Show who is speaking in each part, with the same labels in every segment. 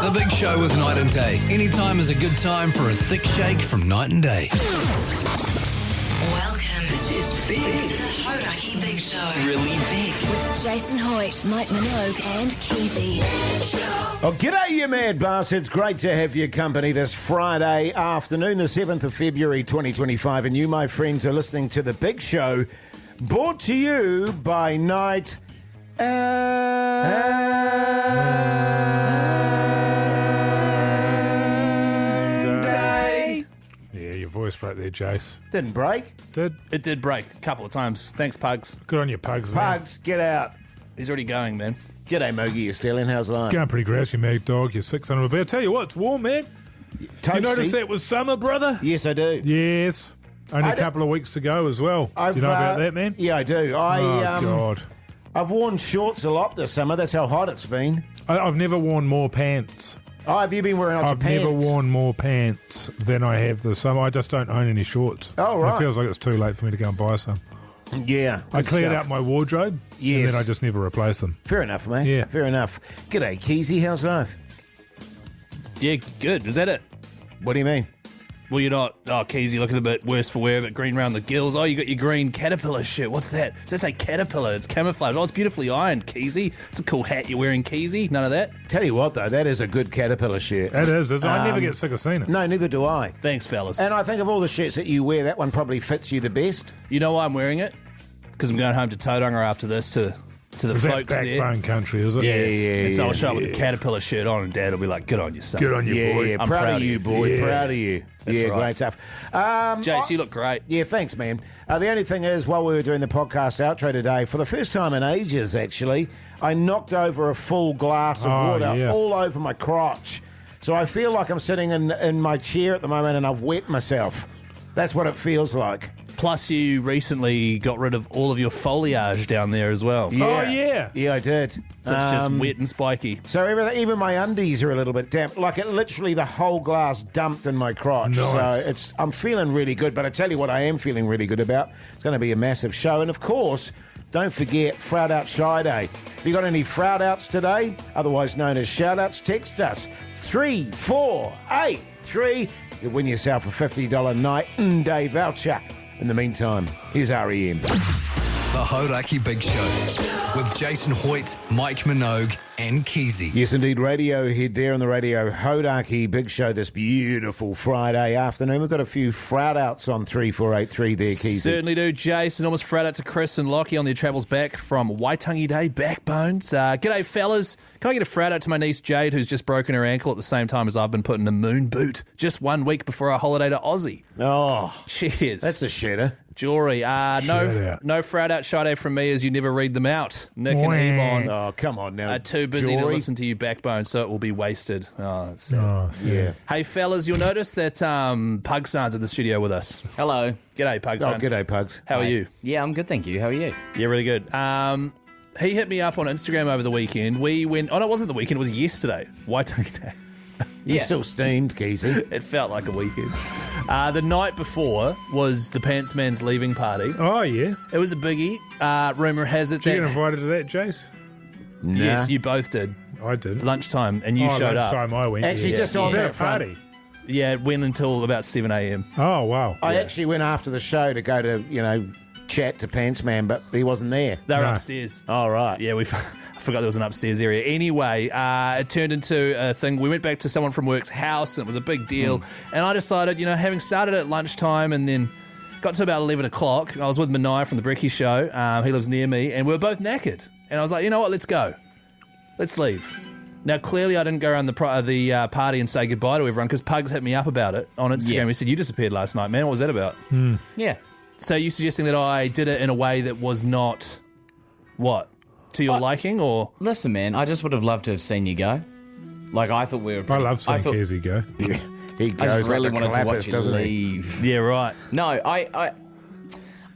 Speaker 1: The Big Show with Night and Day. Anytime is a good time for a thick shake from Night and Day.
Speaker 2: Welcome.
Speaker 3: This is big.
Speaker 2: To the Hauraki Big Show.
Speaker 3: Really big.
Speaker 2: With Jason Hoyte, Mike Minogue and Keyzie.
Speaker 4: Oh, g'day, you mad bastards. Great to have your company this Friday afternoon, the 7th of February 2025. And you, my friends, are listening to The Big Show, brought to you by Night and Day.
Speaker 5: Yeah, your voice broke there, Jase.
Speaker 4: Didn't break.
Speaker 6: It did break a couple of times. Thanks, Pugs.
Speaker 5: Good on your Pugs, man.
Speaker 4: Pugs, get out.
Speaker 6: He's already going, man.
Speaker 4: G'day, Mogey. You're still in. How's life?
Speaker 5: Going pretty gross, you mad dog. You're 600 a bit. I tell you what, it's warm, man.
Speaker 4: Toasty.
Speaker 5: You notice that was summer, brother?
Speaker 4: Yes, I do.
Speaker 5: Yes. Only a couple of weeks to go as well. Do you know about that, man?
Speaker 4: Yeah, I do.
Speaker 5: God.
Speaker 4: I've worn shorts a lot this summer. That's how hot it's been.
Speaker 5: I've never worn more pants.
Speaker 4: Oh, have you been wearing lots of pants?
Speaker 5: I've never worn more pants than I have this summer. I just don't own any shorts.
Speaker 4: Oh, right.
Speaker 5: It feels like it's too late for me to go and buy some.
Speaker 4: Yeah.
Speaker 5: I cleared out my wardrobe,
Speaker 4: yes,
Speaker 5: and then I just never replaced them.
Speaker 4: Fair enough, mate.
Speaker 5: Yeah.
Speaker 4: Fair enough. G'day, Keyzie. How's life?
Speaker 6: Yeah, good. Is that it?
Speaker 4: What do you mean?
Speaker 6: Well, you're not. Oh, Keyzie looking a bit worse for wear, but green round the gills. Oh, you got your green caterpillar shit. What's that? It says a caterpillar. It's camouflage. Oh, it's beautifully ironed, Keyzie. It's a cool hat you're wearing, Keyzie. None of that?
Speaker 4: Tell you what, though, that is a good caterpillar shirt.
Speaker 5: It is. I never get sick of seeing it.
Speaker 4: No, neither do I.
Speaker 6: Thanks, fellas.
Speaker 4: And I think of all the shirts that you wear, that one probably fits you the best.
Speaker 6: You know why I'm wearing it? Because I'm going home to Tauranga after this to the
Speaker 5: Is
Speaker 6: folks
Speaker 5: that
Speaker 6: there.
Speaker 5: backbone country, is it?
Speaker 4: Yeah.
Speaker 6: And so I'll show up with the caterpillar shirt on, and Dad will be like, "Good on you, son."
Speaker 5: Good on you, boy.
Speaker 4: Yeah,
Speaker 6: I'm
Speaker 4: proud of you, boy.
Speaker 5: Yeah.
Speaker 4: Proud of you.
Speaker 6: That's
Speaker 4: yeah,
Speaker 6: right.
Speaker 4: great stuff.
Speaker 6: Jase, you look great.
Speaker 4: Yeah, thanks, man. The only thing is, while we were doing the podcast outro today, for the first time in ages, actually, I knocked over a full glass of water all over my crotch. So I feel like I'm sitting in my chair at the moment and I've wet myself. That's what it feels like.
Speaker 6: Plus, you recently got rid of all of your foliage down there as well.
Speaker 4: Yeah.
Speaker 5: Oh, yeah.
Speaker 4: Yeah, I did.
Speaker 6: So it's just wet and spiky.
Speaker 4: So even my undies are a little bit damp. Like it literally the whole glass dumped in my crotch.
Speaker 5: Nice.
Speaker 4: So I'm feeling really good. But I tell you what I am feeling really good about. It's going to be a massive show. And of course, don't forget Frout Out Shy Day. Have you got any Frout Outs today? Otherwise known as shout outs, text us 3483. You win yourself a $50 Night and Day voucher. In the meantime, here's REM.
Speaker 1: The Hauraki Big Show with Jason Hoyte, Mike Minogue and Keyzie.
Speaker 4: Yes, indeed, Radiohead there on the Radio Hauraki Big Show this beautiful Friday afternoon. We've got a few frout outs on 3483 there, Keyzie.
Speaker 6: Certainly do, Jason. Almost frout out to Chris and Lockie on their travels back from Waitangi Day, Backbones. G'day, fellas. Can I get a frout out to my niece Jade, who's just broken her ankle at the same time as I've been put in a moon boot just 1 week before our holiday to Aussie?
Speaker 4: Oh,
Speaker 6: cheers.
Speaker 4: that's a shitter.
Speaker 6: Jewelry. No frout out shy day from me as you never read them out. Nick and Ebon
Speaker 4: Oh, come on now.
Speaker 6: are too busy to listen to you Backbone, so it will be wasted. Oh, that's sad.
Speaker 5: Oh, sad.
Speaker 4: Yeah.
Speaker 6: Hey, fellas, you'll notice that Pugsan's in the studio with us.
Speaker 7: Hello.
Speaker 6: G'day, Pugsan.
Speaker 4: Oh, g'day, Pugs.
Speaker 6: How are you?
Speaker 7: Yeah, I'm good, thank you. How are you?
Speaker 6: Yeah, really good. He hit me up on Instagram over the weekend. We went... Oh, no, it wasn't the weekend. It was yesterday. Waitangi Day.
Speaker 4: You're still steamed, Keyzie.
Speaker 6: It felt like a weekend. The night before was the Pants Man's leaving party.
Speaker 5: Oh, yeah.
Speaker 6: It was a biggie. Rumour has it
Speaker 5: Did you
Speaker 6: that...
Speaker 5: get invited to that, Jase?
Speaker 6: Yes, you both did.
Speaker 5: I did.
Speaker 6: Lunchtime, and you showed up.
Speaker 5: Lunchtime I went.
Speaker 4: Actually,
Speaker 5: yeah.
Speaker 4: just on
Speaker 5: Was that
Speaker 4: that
Speaker 5: a party?
Speaker 6: Yeah, it went until about 7 a.m.
Speaker 5: Oh, wow.
Speaker 4: I actually went after the show to go to, chat to Pants Man, but he wasn't there.
Speaker 6: They were
Speaker 5: No.
Speaker 6: upstairs.
Speaker 4: All right.
Speaker 6: Yeah, I forgot there was an upstairs area. Anyway, it turned into a thing. We went back to someone from work's house, and it was a big deal. And I decided, having started at lunchtime and then got to about 11 o'clock, I was with Minogue from the Brekkie Show. He lives near me, and we were both knackered. And I was like, you know what, let's go. Let's leave. Now, clearly, I didn't go around the party and say goodbye to everyone because Pugs hit me up about it on Instagram.
Speaker 7: Yeah.
Speaker 6: He said, you disappeared last night, man. What was that about?
Speaker 7: Yeah.
Speaker 6: So you suggesting that I did it in a way that was not, what, to your liking, or?
Speaker 7: Listen, man, I just would have loved to have seen you go. Like, I thought we were...
Speaker 5: I love seeing
Speaker 7: thought-
Speaker 5: Keyzie go.
Speaker 4: Yeah. He
Speaker 7: I
Speaker 4: goes
Speaker 7: just really
Speaker 4: like the
Speaker 7: wanted to
Speaker 4: clappers,
Speaker 7: watch you
Speaker 4: doesn't he?
Speaker 7: leave.
Speaker 6: Yeah, right.
Speaker 7: No,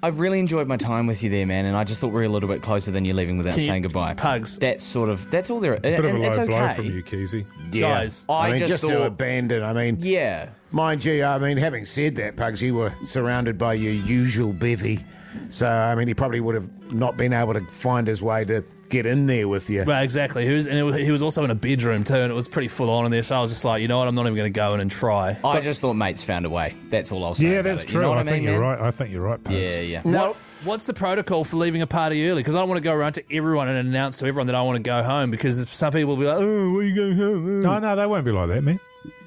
Speaker 7: I've really enjoyed my time with you there, man, and I just thought we were a little bit closer than you leaving without
Speaker 6: Can you-
Speaker 7: saying goodbye.
Speaker 6: Pugs.
Speaker 7: That's all there is.
Speaker 5: Bit of a
Speaker 7: and
Speaker 5: low
Speaker 7: it's
Speaker 5: blow
Speaker 7: okay.
Speaker 5: from you, Keyzie.
Speaker 4: Yeah.
Speaker 6: Guys,
Speaker 4: I mean,
Speaker 7: just
Speaker 4: just to
Speaker 7: thought-
Speaker 4: abandon.
Speaker 7: Yeah.
Speaker 4: Mind you, having said that, Pugs, you were surrounded by your usual bevy. So, he probably would have not been able to find his way to get in there with you.
Speaker 6: Well, exactly. He was also in a bedroom too, and it was pretty full on in there. So I was just like, you know what, I'm not even going to go in and try.
Speaker 7: I just thought mates found a way. That's all I'll say.
Speaker 5: Yeah,
Speaker 7: about
Speaker 5: that's
Speaker 7: it.
Speaker 5: true.
Speaker 7: You know what
Speaker 5: I think
Speaker 7: mean,
Speaker 5: you're
Speaker 7: man?
Speaker 5: right. I think you're right, Pugs.
Speaker 7: Yeah.
Speaker 4: No.
Speaker 6: What's the protocol for leaving a party early? Because I don't want to go around to everyone and announce to everyone that I want to go home, because some people will be like, oh, where are you going home?
Speaker 5: No, they won't be like that, man.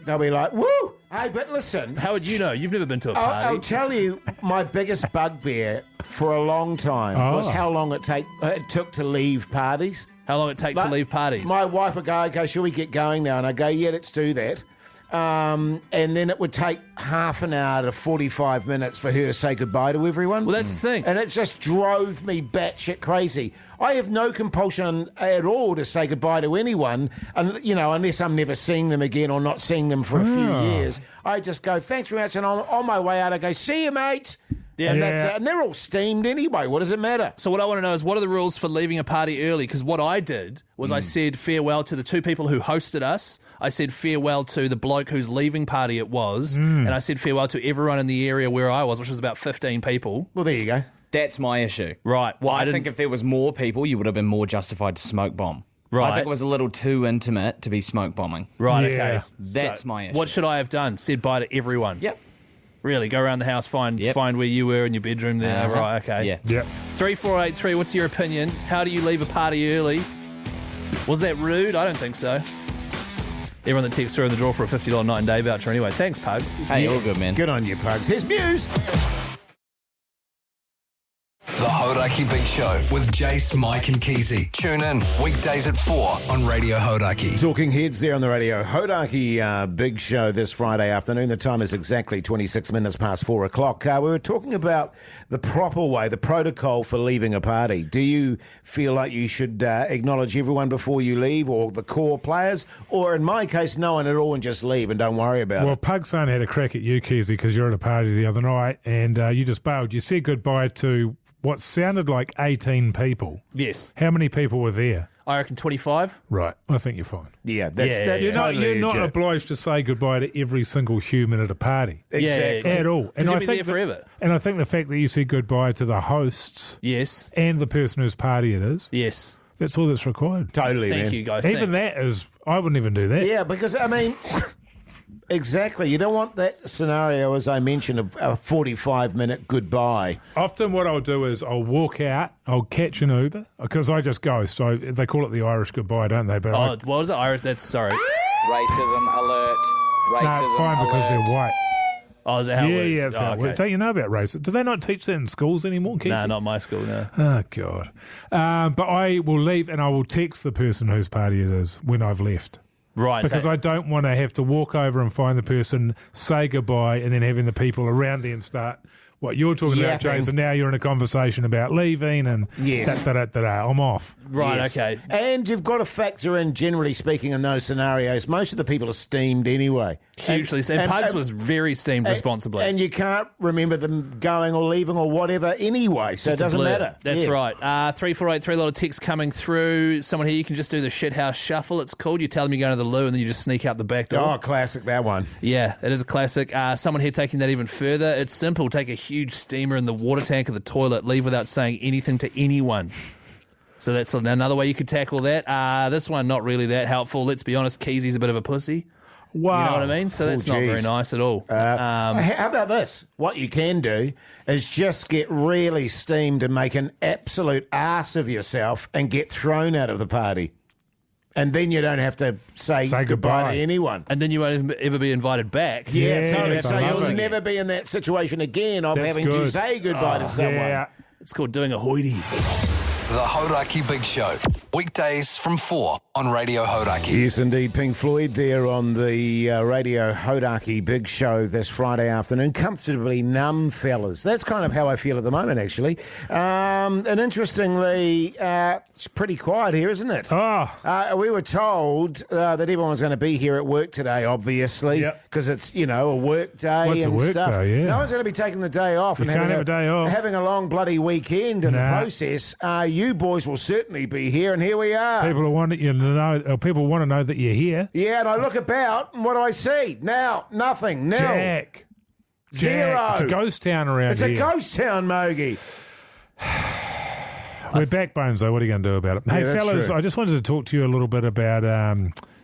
Speaker 4: They'll be like, woo! Hey, but listen.
Speaker 6: How would you know? You've never been to a party.
Speaker 4: I'll tell you, my biggest bugbear for a long time was how long it took to leave parties.
Speaker 6: How long it take to leave parties?
Speaker 4: My wife would go, okay, shall we get going now? And I go, yeah, let's do that. And then it would take half an hour to 45 minutes for her to say goodbye to everyone.
Speaker 6: Well, that's the thing.
Speaker 4: And it just drove me batshit crazy. I have no compulsion at all to say goodbye to anyone, and unless I'm never seeing them again or not seeing them for a few years. I just go, thanks very much, and on my way out I go, see you, mate.
Speaker 6: Yeah.
Speaker 4: And that's it. And they're all steamed anyway. What does it matter?
Speaker 6: So what I want to know is, what are the rules for leaving a party early? Because what I did was I said farewell to the two people who hosted us. I said farewell to the bloke whose leaving party it was. And I said farewell to everyone in the area where I was, which was about 15 people.
Speaker 4: Well, there you go.
Speaker 7: That's my issue.
Speaker 6: Right. Well,
Speaker 7: I think if there was more people, you would have been more justified to smoke bomb.
Speaker 6: Right.
Speaker 7: I think it was a little too intimate to be smoke bombing.
Speaker 6: Right,
Speaker 5: Yeah.
Speaker 6: okay.
Speaker 7: That's my issue.
Speaker 6: What should I have done? Said bye to everyone?
Speaker 7: Yep.
Speaker 6: Really? Go around the house, find where you were in your bedroom there.
Speaker 7: Uh-huh.
Speaker 6: Right, okay.
Speaker 7: Yeah.
Speaker 5: Yep.
Speaker 6: 3483, what's your opinion? How do you leave a party early? Was that rude? I don't think so. Everyone that texts through in the draw for a $50 night and day voucher anyway. Thanks, Pugs.
Speaker 7: Hey, all good, man.
Speaker 4: Good on you, Pugs. Here's Muse.
Speaker 1: The Hauraki Big Show with Jase, Mike and Keyzie. Tune in weekdays at 4 on Radio Hauraki.
Speaker 4: Talking heads there on the Radio Hauraki Big Show this Friday afternoon. The time is exactly 26 minutes past 4 o'clock. We were talking about the proper way, the protocol for leaving a party. Do you feel like you should acknowledge everyone before you leave, or the core players? Or in my case, no one at all, and just leave and don't worry about
Speaker 5: Well,
Speaker 4: it?
Speaker 5: Pug's son had a crack at you, Keyzie, because you're at a party the other night and you just bailed. You said goodbye to what sounded like 18 people.
Speaker 6: Yes.
Speaker 5: How many people were there?
Speaker 6: I reckon 25.
Speaker 5: Right. I think you're fine.
Speaker 4: Yeah, that's
Speaker 5: You're
Speaker 4: totally
Speaker 5: not
Speaker 4: legit.
Speaker 5: obliged to say goodbye to every single human at a party.
Speaker 4: Exactly.
Speaker 5: At all.
Speaker 6: Because you'll be there forever.
Speaker 5: And I think the fact that you said goodbye to the hosts
Speaker 6: Yes.
Speaker 5: and the person whose party it is,
Speaker 6: Yes.
Speaker 5: that's all that's required.
Speaker 4: Totally,
Speaker 6: Thank
Speaker 4: man.
Speaker 6: you, guys.
Speaker 5: Even
Speaker 6: Thanks.
Speaker 5: that is, I wouldn't even do that.
Speaker 4: Yeah, because, I mean, exactly. You don't want that scenario, as I mentioned, of a 45-minute goodbye.
Speaker 5: Often what I'll do is I'll walk out, I'll catch an Uber, because I just ghost. So they call it the Irish goodbye, don't they? But
Speaker 6: Oh, what was it? Irish? That's sorry.
Speaker 3: Racism alert. Racism
Speaker 5: no, it's fine because
Speaker 3: alert.
Speaker 5: they're white.
Speaker 6: Oh, is that how it works?
Speaker 5: Yeah, that's how it
Speaker 6: okay.
Speaker 5: works. Don't you know about racism? Do they not teach that in schools anymore, Keyzie?
Speaker 6: No, not my school, no.
Speaker 5: Oh, God. But I will leave and I will text the person whose party it is when I've left.
Speaker 6: Right.
Speaker 5: Because I don't want to have to walk over and find the person, say goodbye, and then having the people around them start what you're talking about,
Speaker 4: Yapping.
Speaker 5: Jason. Now you're in a conversation about leaving and
Speaker 4: Yes.
Speaker 5: I'm off.
Speaker 6: Right,
Speaker 4: Yes.
Speaker 6: okay.
Speaker 4: And you've got to factor in, generally speaking, in those scenarios, most of the people are steamed anyway.
Speaker 6: Hugely. And Pugs was very steamed responsibly.
Speaker 4: And you can't remember them going or leaving or whatever anyway, so it
Speaker 6: Just a
Speaker 4: doesn't
Speaker 6: blur.
Speaker 4: matter.
Speaker 6: That's
Speaker 4: Yes.
Speaker 6: right. 3483, a lot of texts coming through. Someone here, you can just do the shithouse shuffle, it's called. You tell them you're going to the loo and then you just sneak out the back door.
Speaker 4: Oh, classic, that one.
Speaker 6: Yeah, it is a classic. Someone here taking that even further. It's simple. Take a huge steamer in the water tank of the toilet. Leave without saying anything to anyone. So that's another way you could tackle that. This one, not really that helpful. Let's be honest, Keyzie's a bit of a pussy.
Speaker 5: Wow.
Speaker 6: You know what I mean? So that's not very
Speaker 4: geez.
Speaker 6: nice at all.
Speaker 4: How about this? What you can do is just get really steamed and make an absolute ass of yourself and get thrown out of the party. And then you don't have to say goodbye
Speaker 5: goodbye.
Speaker 4: to anyone.
Speaker 6: And then you won't ever be invited back.
Speaker 4: Yeah,
Speaker 5: Yes,
Speaker 4: totally.
Speaker 5: I
Speaker 4: So
Speaker 5: love
Speaker 4: you'll
Speaker 5: it.
Speaker 4: never be in that situation again of
Speaker 5: That's
Speaker 4: having to
Speaker 5: good.
Speaker 4: say goodbye to someone.
Speaker 5: Yeah.
Speaker 6: It's called doing a hoity.
Speaker 1: The Hauraki Big Show. Weekdays from 4 on Radio Hauraki.
Speaker 4: Yes, indeed. Pink Floyd there on the Radio Hauraki Big Show this Friday afternoon. Comfortably numb, fellas. That's kind of how I feel at the moment, actually. And interestingly, it's pretty quiet here, isn't it?
Speaker 5: Oh.
Speaker 4: We were told that everyone was going to be here at work today, obviously,
Speaker 5: Yep.
Speaker 4: because it's, a work day
Speaker 5: Well, it's a
Speaker 4: and
Speaker 5: work
Speaker 4: stuff.
Speaker 5: day, yeah.
Speaker 4: No one's going to be taking the day off
Speaker 5: You
Speaker 4: and
Speaker 5: can't
Speaker 4: having
Speaker 5: have a day off.
Speaker 4: having a long bloody weekend in the
Speaker 5: Nah.
Speaker 4: process. You boys will certainly be here, and here we are.
Speaker 5: People want you to know, or people want to know that you're here.
Speaker 4: Yeah, and I look about, and what do I see? Now, nothing. Nil.
Speaker 5: Jack.
Speaker 4: Zero.
Speaker 5: It's a ghost town around
Speaker 4: It's
Speaker 5: here.
Speaker 4: a ghost town, Mogey.
Speaker 5: We're backbones, though. What are you going to do about it? Hey,
Speaker 4: that's
Speaker 5: fellas,
Speaker 4: true.
Speaker 5: I just wanted to talk to you a little bit about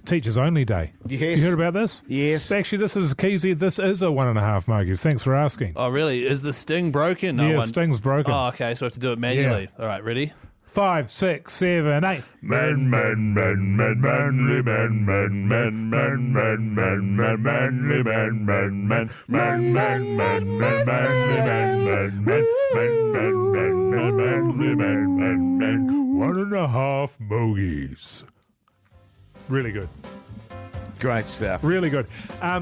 Speaker 5: Teachers Only Day.
Speaker 4: Yes.
Speaker 5: You heard about this?
Speaker 4: Yes.
Speaker 5: Actually, this is Keyzie. This is a 1.5 Mogeys. Thanks for asking.
Speaker 6: Oh, really? Is the sting broken?
Speaker 5: Yeah, sting's broken.
Speaker 6: Oh, okay, so we have to do it manually. All right, ready?
Speaker 5: 5, 6, 7, 8.
Speaker 8: Man, man, man, man, manly man, man, man, man, man, man, man, manly man, man, man, man, man, man, man, manly man, man, man, man, man, man, manly man, man, man.
Speaker 5: 1.5 Mogeys. Really good.
Speaker 4: Great stuff.
Speaker 5: Really good.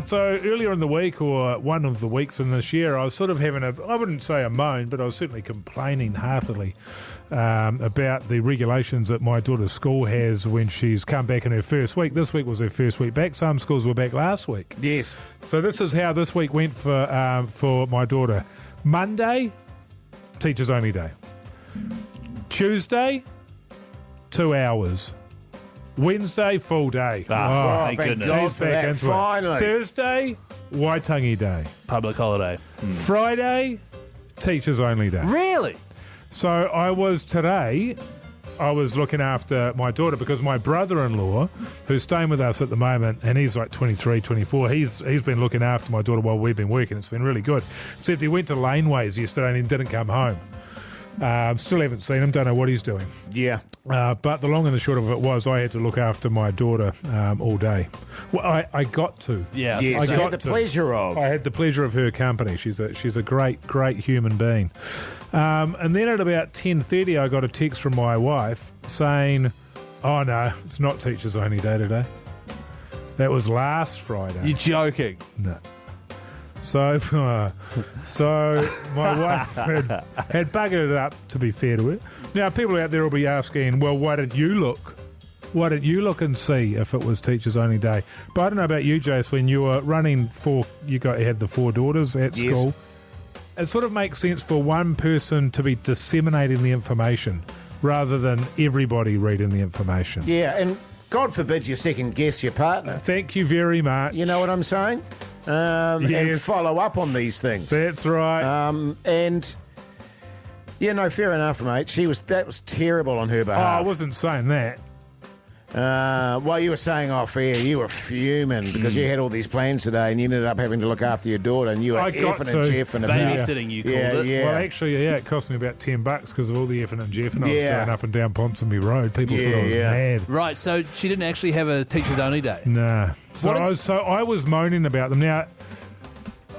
Speaker 5: So earlier in the week, or one of the weeks in this year, I was sort of having I wouldn't say a moan, but I was certainly complaining heartily about the regulations that my daughter's school has when she's come back in her first week. This week was her first week back. Some schools were back last week.
Speaker 4: Yes.
Speaker 5: So this is how this week went for my daughter. Monday, Teachers Only Day. Tuesday, 2 hours. Wednesday, full day.
Speaker 6: Thank
Speaker 4: thank
Speaker 6: goodness.
Speaker 4: God
Speaker 5: He's
Speaker 4: for
Speaker 5: back
Speaker 4: that,
Speaker 5: into it.
Speaker 4: finally.
Speaker 5: Thursday, Waitangi Day.
Speaker 6: Public holiday.
Speaker 5: Friday, Teachers Only Day.
Speaker 6: Really?
Speaker 5: So I was looking after my daughter because my brother-in-law, who's staying with us at the moment, and he's like 23, 24, he's been looking after my daughter while we've been working. It's been really good. Except he went to Laneways yesterday and he didn't come home. Still haven't seen him, don't know what he's doing.
Speaker 4: Yeah.
Speaker 5: But the long and the short of it was I had to look after my daughter all day. Well, I got to.
Speaker 6: Yeah.
Speaker 4: Yes,
Speaker 5: I
Speaker 4: I
Speaker 5: got
Speaker 4: had the
Speaker 5: to.
Speaker 4: pleasure of.
Speaker 5: I had the pleasure of her company. She's a great human being. And then at about 10:30, I got a text from my wife saying, "Oh no, it's not Teachers Only Day today. That was last Friday."
Speaker 6: You're joking.
Speaker 5: No. So my wife had buggered it up, to be fair to her. Now, people out there will be asking, well, why didn't you look? Why didn't you look and see if it was Teachers Only Day? But I don't know about you, Jase, when you were running you had the 4 daughters at
Speaker 4: Yes.
Speaker 5: school. It sort of makes sense for one person to be disseminating the information rather than everybody reading the information.
Speaker 4: Yeah, and God forbid you second guess your partner.
Speaker 5: Thank you very much.
Speaker 4: You know what I'm saying? And
Speaker 5: Yes.
Speaker 4: follow up on these things.
Speaker 5: That's right.
Speaker 4: And fair enough, mate. That was terrible on her
Speaker 5: I
Speaker 4: behalf.
Speaker 5: wasn't saying that.
Speaker 4: Well, you were saying off air, you were fuming because you had all these plans today, and you ended up having to look after your daughter, and you were
Speaker 5: I got
Speaker 4: effing
Speaker 5: to.
Speaker 4: and jeffing about
Speaker 6: Babysitting, you called it.
Speaker 4: Yeah.
Speaker 5: Well, actually, it cost me about $10 because of all the effing and jeffing I was
Speaker 4: Yeah.
Speaker 5: doing up and down Ponsonby Road. People thought I was mad.
Speaker 6: Right, so she didn't actually have a Teachers Only Day.
Speaker 5: Nah.
Speaker 6: What is-
Speaker 5: I was moaning about them. Now,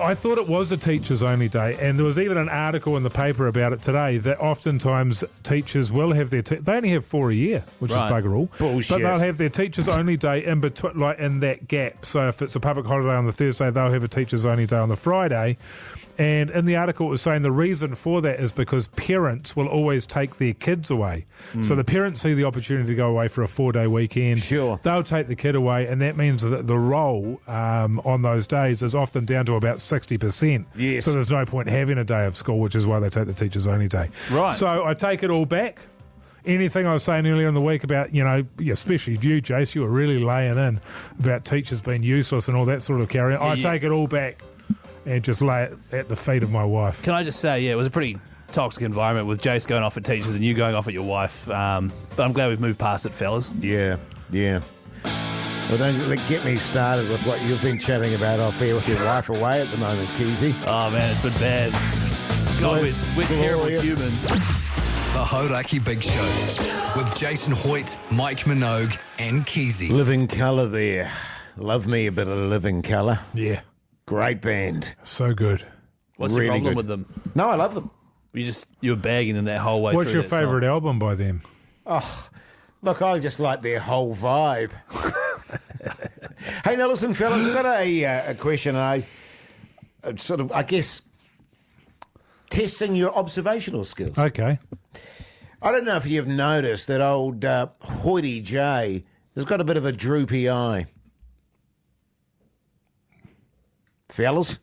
Speaker 5: I thought it was a Teachers Only Day, and there was even an article in the paper about it today that oftentimes teachers will have their they only have 4 a year, which
Speaker 6: Right.
Speaker 5: is bugger all.
Speaker 4: Bullshit.
Speaker 5: But they'll have their Teachers Only Day in between, like in that gap. So if it's a public holiday on the Thursday, they'll have a Teachers Only Day on the Friday. And in the article, it was saying the reason for that is because parents will always take their kids away. So the parents see the opportunity to go away for a 4-day weekend.
Speaker 4: Sure.
Speaker 5: They'll take the kid away, and that means that the roll on those days is often down to about 60%.
Speaker 4: Yes.
Speaker 5: So there's no point having a day of school, which is why they take the Teachers Only Day.
Speaker 6: Right.
Speaker 5: So I take it all back. Anything I was saying earlier in the week about, especially you, Jase, you were really laying in about teachers being useless and all that sort of carry on. I take it all back and just lay it at the feet of my wife.
Speaker 6: Can I just say, it was a pretty toxic environment with Jase going off at teachers and you going off at your wife. But I'm glad we've moved past it, fellas.
Speaker 4: Yeah. Well, don't get me started with what you've been chatting about off air with your wife away at the moment, Keyzie.
Speaker 6: Oh, man, it's been bad. God, we're terrible
Speaker 4: Glorious.
Speaker 6: humans.
Speaker 1: The Hauraki Big Show with Jason Hoyte, Mike Minogue, and Keyzie.
Speaker 4: Living Colour there. Love me a bit of Living Colour.
Speaker 5: Yeah.
Speaker 4: Great band.
Speaker 5: So good.
Speaker 6: What's
Speaker 4: Really
Speaker 6: the problem
Speaker 4: good.
Speaker 6: with them?
Speaker 4: No, I love them.
Speaker 6: You were bagging them that whole way
Speaker 5: What's
Speaker 6: through
Speaker 5: your
Speaker 6: that song.
Speaker 5: favourite album by them?
Speaker 4: Look, I just like their whole vibe. Hey, now listen, fellas, I've got a question. I guess, testing your observational skills.
Speaker 5: Okay.
Speaker 4: I don't know if you've noticed that old Hoyte J has got a bit of a droopy eye. Fellas?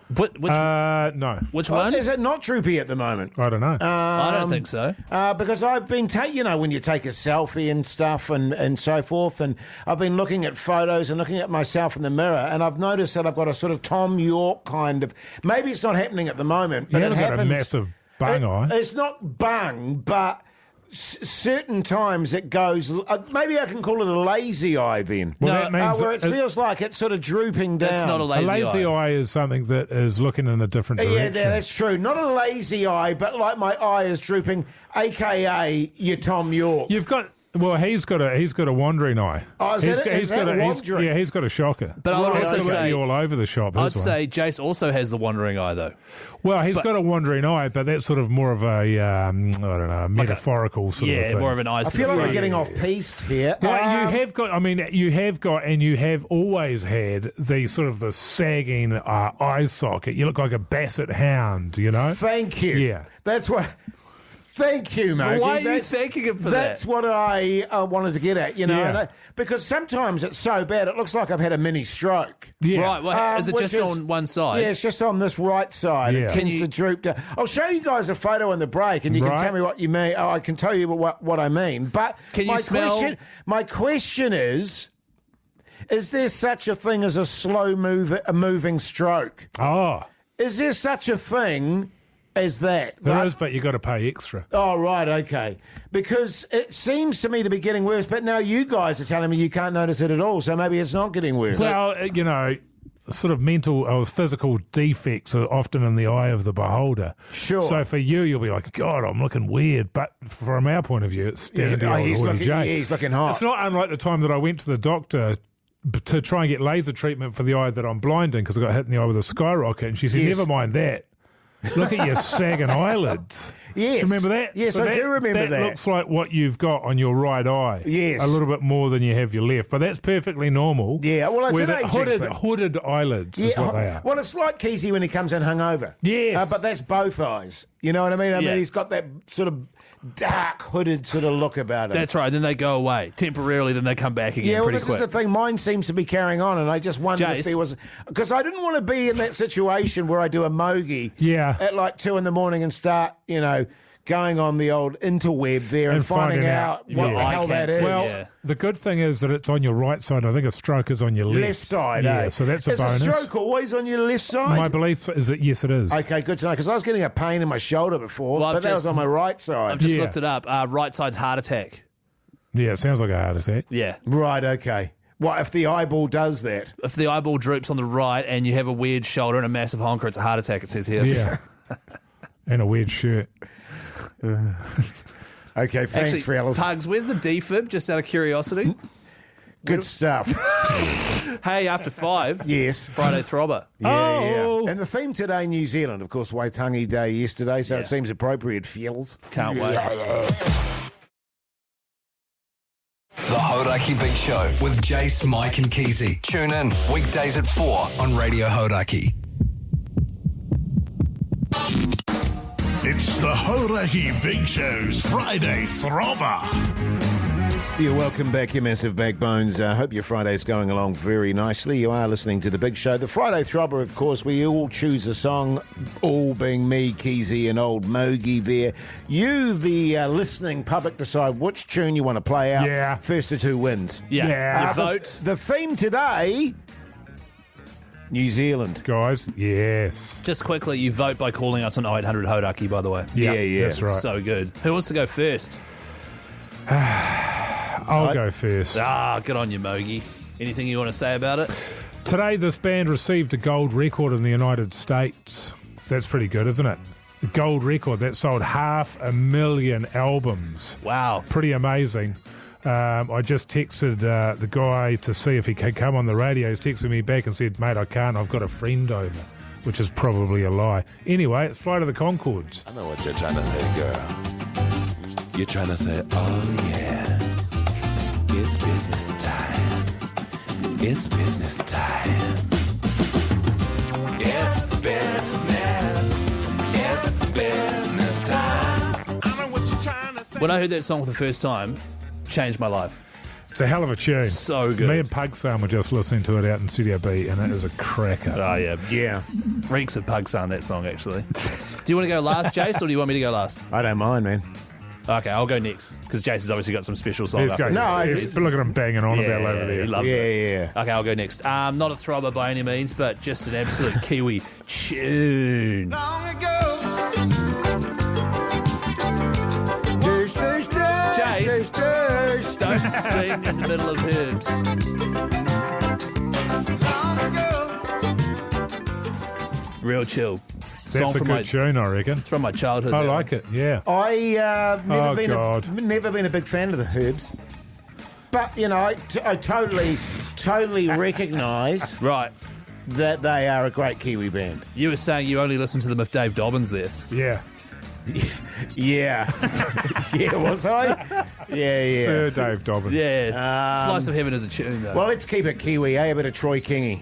Speaker 5: No.
Speaker 6: Which one?
Speaker 4: Is it not droopy at the moment?
Speaker 5: I don't know.
Speaker 6: I don't think so.
Speaker 4: Because I've been, when you take a selfie and stuff and so forth, and I've been looking at photos and looking at myself in the mirror, and I've noticed that I've got a sort of Tom York kind of, maybe it's not happening at the moment, but
Speaker 5: You
Speaker 4: it
Speaker 5: haven't got
Speaker 4: happens.
Speaker 5: a massive bung eye.
Speaker 4: It's not bung, but certain times it goes. Maybe I can call it a lazy eye then.
Speaker 5: Well, that means
Speaker 4: where it feels like it's sort of drooping down.
Speaker 6: That's not a lazy eye.
Speaker 5: eye is something that is looking in a different direction.
Speaker 4: Yeah, that's true. Not a lazy eye, but like my eye is drooping, a.k.a. your Tom York.
Speaker 5: You've got... Well, he's got a wandering eye.
Speaker 4: Oh, is that wandering?
Speaker 5: He's got a shocker.
Speaker 6: But I would also say
Speaker 5: all over the shop.
Speaker 6: I'd say Jase also has the wandering eye, though.
Speaker 5: Well, he's got a wandering eye, but that's sort of more of a I don't know, metaphorical sort of thing.
Speaker 6: Yeah, more of an eye.
Speaker 4: I feel like we're getting off piste here.
Speaker 5: Well, you have got. I mean, you have got, and you have always had the sort of the sagging eye socket. You look like a basset hound. You know.
Speaker 4: Thank you.
Speaker 5: Yeah,
Speaker 4: that's what. Thank you, Mogey.
Speaker 6: Why are you thanking him for that?
Speaker 4: That's what I wanted to get at, you know,
Speaker 5: Yeah.
Speaker 4: because sometimes it's so bad it looks like I've had a mini stroke.
Speaker 5: yeah.
Speaker 6: Right, well, is it just on one side?
Speaker 4: Yeah, it's just on this right side.
Speaker 5: Yeah.
Speaker 4: It tends to droop down. I'll show you guys a photo in the break, and you can
Speaker 5: Right.
Speaker 4: tell me what you mean. Oh, I can tell you what I mean. But
Speaker 6: Can you smell?
Speaker 4: My question is there such a thing as a moving stroke?
Speaker 5: Oh,
Speaker 4: Is there such a thing as that?
Speaker 5: there is, but you got to pay extra.
Speaker 4: Oh, right, okay. Because it seems to me to be getting worse, but now you guys are telling me you can't notice it at all, so maybe it's not getting worse.
Speaker 5: Well, you know, sort of mental or physical defects are often in the eye of the beholder.
Speaker 4: Sure.
Speaker 5: So for you, you'll be like, God, I'm looking weird. But from our point of view, it's standard
Speaker 4: he's
Speaker 5: old Jay.
Speaker 4: he's looking hot.
Speaker 5: It's not unlike the time that I went to the doctor to try and get laser treatment for the eye that I'm blind in because I got hit in the eye with a skyrocket. And she said,
Speaker 4: Yes.
Speaker 5: never mind that. Look at your sagging eyelids.
Speaker 4: Yes.
Speaker 5: Do you remember that?
Speaker 4: Yes, I do remember that.
Speaker 5: That looks like what you've got on your right eye.
Speaker 4: Yes.
Speaker 5: A little bit more than you have your left. But that's perfectly normal.
Speaker 4: Yeah, well, it's
Speaker 5: Where
Speaker 4: an
Speaker 5: the
Speaker 4: aging thing.
Speaker 5: hooded eyelids is what they are.
Speaker 4: Well, it's like Keyzie when he comes in hungover.
Speaker 5: Yes.
Speaker 4: But that's both eyes. You know what I mean? I
Speaker 6: Yeah.
Speaker 4: mean, he's got that sort of dark, hooded sort of look about him.
Speaker 6: That's right. Then they go away temporarily. Then they come back again.
Speaker 4: Yeah, well,
Speaker 6: pretty
Speaker 4: this
Speaker 6: quick.
Speaker 4: is the thing. Mine seems to be carrying on, and I just wonder if
Speaker 6: Jase.
Speaker 4: there was... Because I didn't want to be in that situation where I do a Mogey
Speaker 5: Yeah.
Speaker 4: at like 2 a.m. and start, you know, going on the old interweb there and finding out what the
Speaker 5: Yeah.
Speaker 4: hell that is.
Speaker 5: Well,
Speaker 6: Yeah.
Speaker 5: the good thing is that it's on your right side. I think a stroke is on your left.
Speaker 4: left side,
Speaker 5: Yeah,
Speaker 4: eh?
Speaker 5: so that's a
Speaker 4: is
Speaker 5: bonus.
Speaker 4: a stroke always on your left side?
Speaker 5: My belief is that yes, it is.
Speaker 4: Okay, good to know, because I was getting a pain in my shoulder before,
Speaker 6: Well,
Speaker 4: but that was on my right side.
Speaker 6: I've just
Speaker 5: Yeah.
Speaker 6: looked it up. Right side's heart attack.
Speaker 5: Yeah, it sounds like a heart attack.
Speaker 6: Yeah.
Speaker 4: Right, okay. What if the eyeball does that?
Speaker 6: If the eyeball droops on the right and you have a weird shoulder and a massive honker, it's a heart attack, it says here.
Speaker 5: Yeah. And a weird shirt.
Speaker 4: Okay, thanks,
Speaker 6: Actually,
Speaker 4: fellas.
Speaker 6: Pugs, where's the defib, just out of curiosity?
Speaker 4: Good stuff.
Speaker 6: Hey, after 5,
Speaker 4: Yes.
Speaker 6: Friday Throbber.
Speaker 5: Oh.
Speaker 4: Yeah. And the theme today, New Zealand. Of course, Waitangi Day yesterday, so it seems appropriate, feels.
Speaker 6: Can't wait.
Speaker 1: The Hauraki Big Show with Jase, Mike and Keyzie. Tune in weekdays at 4 on Radio Hauraki.
Speaker 8: It's the Hauraki Big Show's Friday Throbber.
Speaker 4: You're welcome back, you massive backbones. I hope your Friday's going along very nicely. You are listening to The Big Show. The Friday Throbber, of course, we all choose a song, all being me, Keyzie and old Mogey there. You, the listening public, decide which tune you want to play out.
Speaker 5: Yeah.
Speaker 4: First to 2 wins.
Speaker 6: Yeah.
Speaker 5: Yeah.
Speaker 6: You vote.
Speaker 4: The theme today, New Zealand.
Speaker 5: Guys, yes.
Speaker 6: Just quickly, you vote by calling us on 0800 Hauraki, by the way.
Speaker 4: Yeah.
Speaker 5: That's right.
Speaker 6: So good. Who wants to go first?
Speaker 5: I'll go first.
Speaker 6: Good on you, Mogey. Anything you want to say about it?
Speaker 5: Today, this band received a gold record in the United States. That's pretty good, isn't it? A gold record that sold 500,000 albums.
Speaker 6: Wow.
Speaker 5: Pretty amazing. I just texted the guy to see if he could come on the radio. He's texted me back and said, mate, I can't. I've got a friend over, which is probably a lie. Anyway, it's Flight of the Conchords.
Speaker 9: I know what you're trying to say, girl. You're trying to say, oh yeah, it's business time. It's business time. It's business. It's business time. I know what you're trying to say.
Speaker 6: When I heard that song for the first time, changed my life.
Speaker 5: It's a hell of a tune.
Speaker 6: So good.
Speaker 5: Me and Pugs were just listening to it out in Studio B, and it is a cracker.
Speaker 6: Oh, yeah.
Speaker 4: Yeah.
Speaker 6: Reeks of Pug Son, that song, actually. Do you want to go last, Jase, or do you want me to go last?
Speaker 4: I don't mind, man.
Speaker 6: Okay, I'll go next, because Jase has obviously got some special songs.
Speaker 5: He's got,
Speaker 4: No,
Speaker 5: look at him banging on about over there.
Speaker 6: He loves
Speaker 4: Yeah,
Speaker 6: it.
Speaker 4: yeah.
Speaker 6: Okay, I'll go next. Not a throbber by any means, but just an absolute Kiwi tune.
Speaker 4: Tuesday,
Speaker 6: Sing in the middle of Herbs. Real chill.
Speaker 5: That's a good tune, I reckon.
Speaker 6: It's from my childhood.
Speaker 5: I like it, yeah.
Speaker 4: I never been a big fan of the Herbs. But, you know, I totally recognise
Speaker 6: right.
Speaker 4: that they are a great Kiwi band.
Speaker 6: You were saying you only listen to them if Dave Dobbin's there.
Speaker 5: Yeah.
Speaker 4: Yeah. Yeah, was I? Yeah.
Speaker 5: Sir Dave Dobbin.
Speaker 6: Yeah. Slice of Heaven is a tune, though.
Speaker 4: Well, let's keep it Kiwi, A bit of Troy Kingy.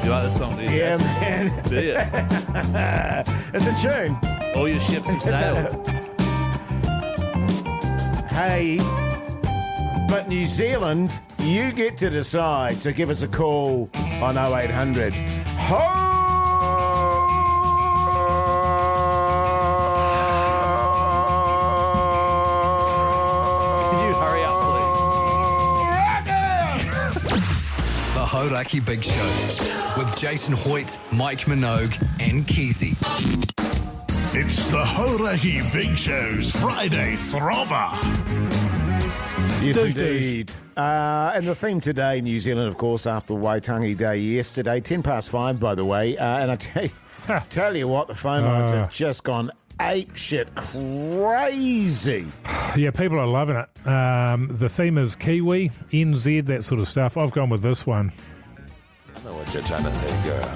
Speaker 6: You like this song, do you?
Speaker 4: Yeah, man.
Speaker 6: Do you?
Speaker 4: It's a tune.
Speaker 6: All your ships have sailed.
Speaker 4: Hey, but New Zealand, you get to decide. So give us a call on 0800.
Speaker 6: Can you hurry up, please?
Speaker 1: The Hauraki Big Show with Jason Hoyte, Mike Minogue, and Keyzie.
Speaker 8: It's the Hauraki Big Show's Friday Throbber.
Speaker 4: Yes, indeed. And the theme today, New Zealand, of course, after Waitangi Day yesterday, 5:10, by the way. And I tell you what, the phone lines have just gone apeshit crazy.
Speaker 5: Yeah, people are loving it. The theme is Kiwi, NZ, that sort of stuff. I've gone with this one.
Speaker 9: I know what you're trying to say, girl.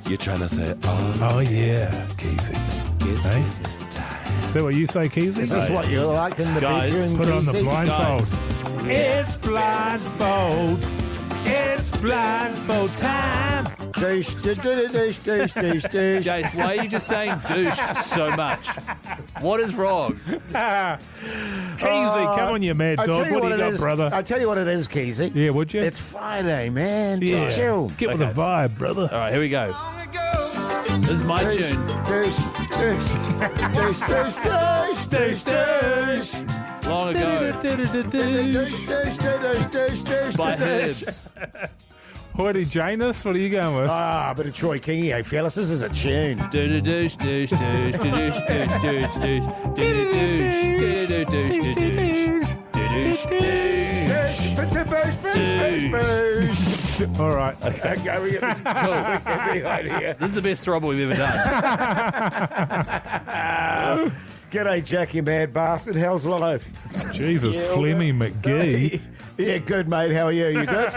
Speaker 9: You're trying to say,
Speaker 5: Oh, yeah, Keyzie.
Speaker 9: it's
Speaker 5: Hey?
Speaker 9: business time.
Speaker 5: Is that what you say, Keyzie?
Speaker 4: Is this what you like in the
Speaker 6: Guys,
Speaker 4: bedroom?
Speaker 5: Put on the
Speaker 4: Keyzie?
Speaker 5: blindfold. It's blindfold. It's blindfold time.
Speaker 4: Douche, douche, douche, douche, douche, douche, douche.
Speaker 6: Jace, why are you just saying douche so much? What is wrong?
Speaker 5: Keyzie, come on, you mad
Speaker 4: I
Speaker 5: dog.
Speaker 4: tell you
Speaker 5: What do you
Speaker 4: it
Speaker 5: got,
Speaker 4: is,
Speaker 5: brother?
Speaker 4: I tell you what it is, Keyzie.
Speaker 5: Yeah, would you?
Speaker 4: It's Friday, man.
Speaker 5: yeah.
Speaker 4: Just chill.
Speaker 5: Get with the vibe, brother.
Speaker 6: All right, here we go. This is my
Speaker 4: Douche,
Speaker 6: tune.
Speaker 4: douche, douche, douche, douche, douche, douche, douche.
Speaker 6: Long ago. By Herbs.
Speaker 5: Hoyte Janus, what are you going with?
Speaker 4: Ah, bit of Troy Kingy, hey fellas. This is a tune.
Speaker 6: Douche, douche, douche, douche, douche, douche, douche, douche, douche, douche, douche, douche.
Speaker 5: All right.
Speaker 4: Okay, we get the idea.
Speaker 6: This is the best throbber we've ever done.
Speaker 4: G'day, Jack, you mad bastard. How's life?
Speaker 5: Jesus, Flemmy McGee.
Speaker 4: Yeah, good, mate. How are you? You good?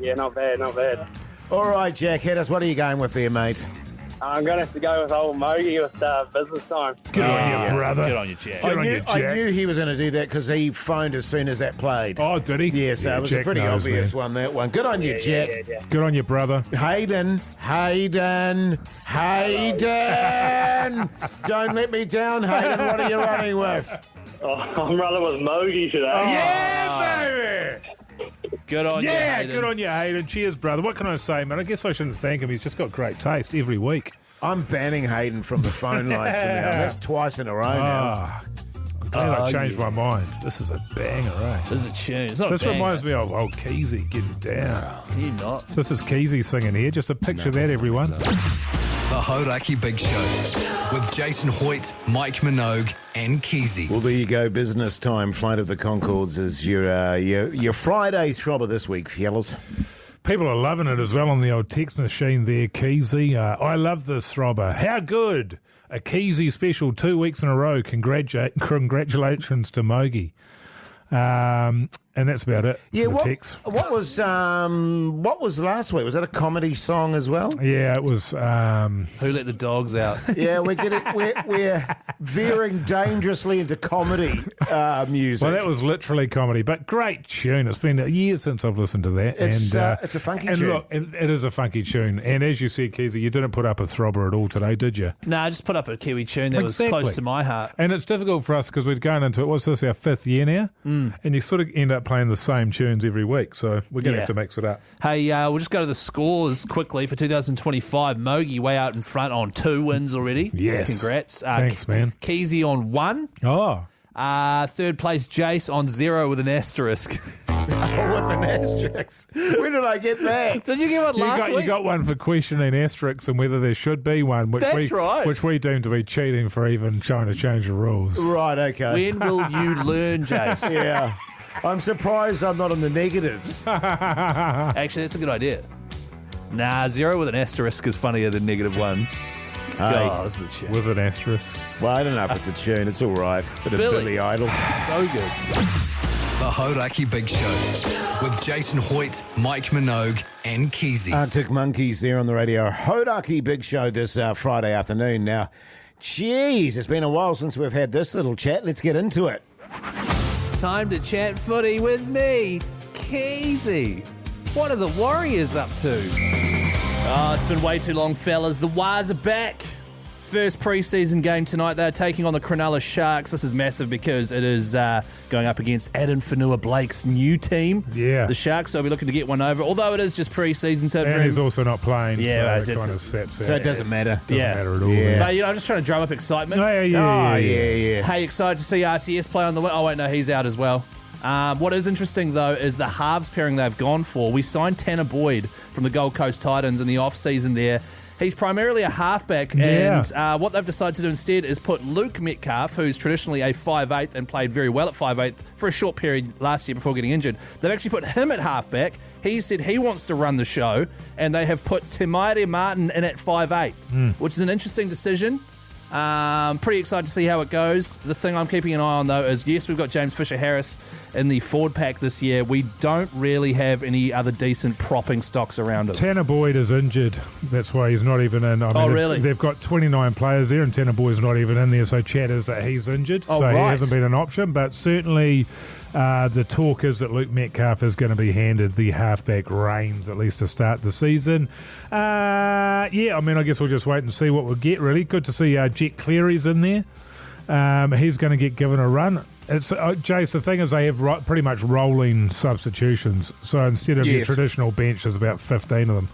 Speaker 10: Yeah, not bad, not bad.
Speaker 4: All right, Jack, hit us. What are you going with there, mate?
Speaker 10: I'm going to have to go with old Mogey with business time.
Speaker 5: Good on you, brother.
Speaker 6: Good on you, Jack.
Speaker 5: Good on you,
Speaker 4: I
Speaker 5: Jack.
Speaker 4: knew he was going to do that because he phoned as soon as that played.
Speaker 5: Oh, did he?
Speaker 4: Yeah, so it was
Speaker 5: Jack
Speaker 4: a pretty
Speaker 5: knows,
Speaker 4: obvious
Speaker 5: man.
Speaker 4: one, that one. Good on you, Jack.
Speaker 10: Yeah.
Speaker 5: Good on you, brother.
Speaker 4: Hayden. Don't let me down, Hayden. What are you running with?
Speaker 10: Oh, I'm running with Mogey today.
Speaker 5: Yeah, baby!
Speaker 6: Good on you,
Speaker 5: Yeah,
Speaker 6: Hayden.
Speaker 5: good on you, Hayden. Cheers, brother. What can I say, man? I guess I shouldn't thank him. He's just got great taste every week.
Speaker 4: I'm banning Hayden from the phone line from now. That's twice in a row now.
Speaker 5: Ah, I'm glad I changed my mind. This is a banger, eh?
Speaker 6: This is a tune. It's not
Speaker 5: This
Speaker 6: a banger.
Speaker 5: reminds me of old Keyzie getting down.
Speaker 6: Can you not?
Speaker 5: This is Keyzie singing here. Just a picture of that, everyone.
Speaker 1: The Hauraki Big Show with Jason Hoyte, Mike Minogue, and Keyzie.
Speaker 4: Well, there you go. Business time. Flight of the Conchords is your Friday throbber this week, fellas.
Speaker 5: People are loving it as well on the old text machine there, Keyzie. I love this throbber. How good! A Keyzie special 2 weeks in a row. Congratulations to Mogey. And that's about it.
Speaker 4: Yeah,
Speaker 5: for the text.
Speaker 4: what was last week? Was that a comedy song as well?
Speaker 5: Yeah, it was.
Speaker 6: Who let the dogs out?
Speaker 4: Yeah, we're veering dangerously into comedy music.
Speaker 5: Well, that was literally comedy, but great tune. It's been a year since I've listened to that.
Speaker 4: It's
Speaker 5: and
Speaker 4: a funky
Speaker 5: and
Speaker 4: tune.
Speaker 5: Look, it is a funky tune. And as you said, Keyzie, you didn't put up a throbber at all today, did you?
Speaker 6: No, I just put up a Kiwi tune that
Speaker 5: Exactly.
Speaker 6: was close to my heart.
Speaker 5: And it's difficult for us because we'd gone into it. What's this, our 5th year now? And you sort of end up playing the same tunes every week. So we're going to have to mix it up.
Speaker 6: Hey, we'll just go to the scores quickly for 2025. Mogey way out in front on 2 wins already.
Speaker 5: Yes.
Speaker 6: Congrats.
Speaker 5: Thanks, man.
Speaker 6: Keyzie on 1.
Speaker 5: Oh.
Speaker 6: Third place, Jase on 0 with an asterisk.
Speaker 4: with an asterisk. Where did I get that?
Speaker 6: Did you get one last week?
Speaker 5: You got one for questioning asterisks and whether there should be one, which which we deem to be cheating for even trying to change the rules.
Speaker 4: Right, okay.
Speaker 6: When will you learn, Jase?
Speaker 4: Yeah. I'm surprised I'm not on the negatives.
Speaker 6: Actually, that's a good idea. Nah, 0 with an asterisk is funnier than -1. Oh, this is a tune.
Speaker 5: With an asterisk.
Speaker 4: Well, I don't know if it's a tune. It's all right. Bit of Billy Idol.
Speaker 6: So good.
Speaker 1: The Hauraki Big Show with Jason Hoyte, Mike Minogue, and Keyzie.
Speaker 4: Arctic Monkeys there on the Radio Hauraki Big Show this Friday afternoon. Now, geez, it's been a while since we've had this little chat. Let's get into it.
Speaker 6: Time to chat footy with me, Keyzie. What are the Warriors up to? Oh, it's been way too long, fellas. The Wars are back. First pre-season game tonight. They're taking on the Cronulla Sharks. This is massive because it is going up against Adam Fanua-Blake's new team.
Speaker 5: Yeah.
Speaker 6: The Sharks, so I'll be looking to get one over. Although it is just pre-season. So
Speaker 5: and he's also not playing,
Speaker 6: yeah,
Speaker 5: so it kind of sets out.
Speaker 4: So it doesn't matter.
Speaker 5: Doesn't matter at all.
Speaker 4: Yeah.
Speaker 6: But, I'm just trying to drum up excitement.
Speaker 5: Yeah.
Speaker 6: Hey, excited to see RTS play on the wing. Oh, wait, no, he's out as well. What is interesting, though, is the halves pairing they've gone for. We signed Tanner Boyd from the Gold Coast Titans in the off-season there. He's primarily a halfback, and what they've decided to do instead is put Luke Metcalf, who's traditionally a 5'8" and played very well at 5'8" for a short period last year before getting injured. They've actually put him at halfback. He said he wants to run the show, and they have put Timaire Martin in at 5'8", which is an interesting decision. Pretty excited to see how it goes. The thing I'm keeping an eye on, though, is yes, we've got James Fisher-Harris in the forward pack this year. We don't really have any other decent propping stocks around him.
Speaker 5: Tanner Boyd is injured. That's why he's not even in.
Speaker 6: Really?
Speaker 5: They've got 29 players there, and Tanner Boyd's not even in there, so chat is that he's injured. He hasn't been an option, but certainly the talk is that Luke Metcalf is going to be handed the halfback reins, at least to start the season. I guess we'll just wait and see what we'll get, really. Good to see Jet Cleary's in there. He's going to get given a run. It's Jase, the thing is they have pretty much rolling substitutions. So instead of your traditional bench, there's about 15 of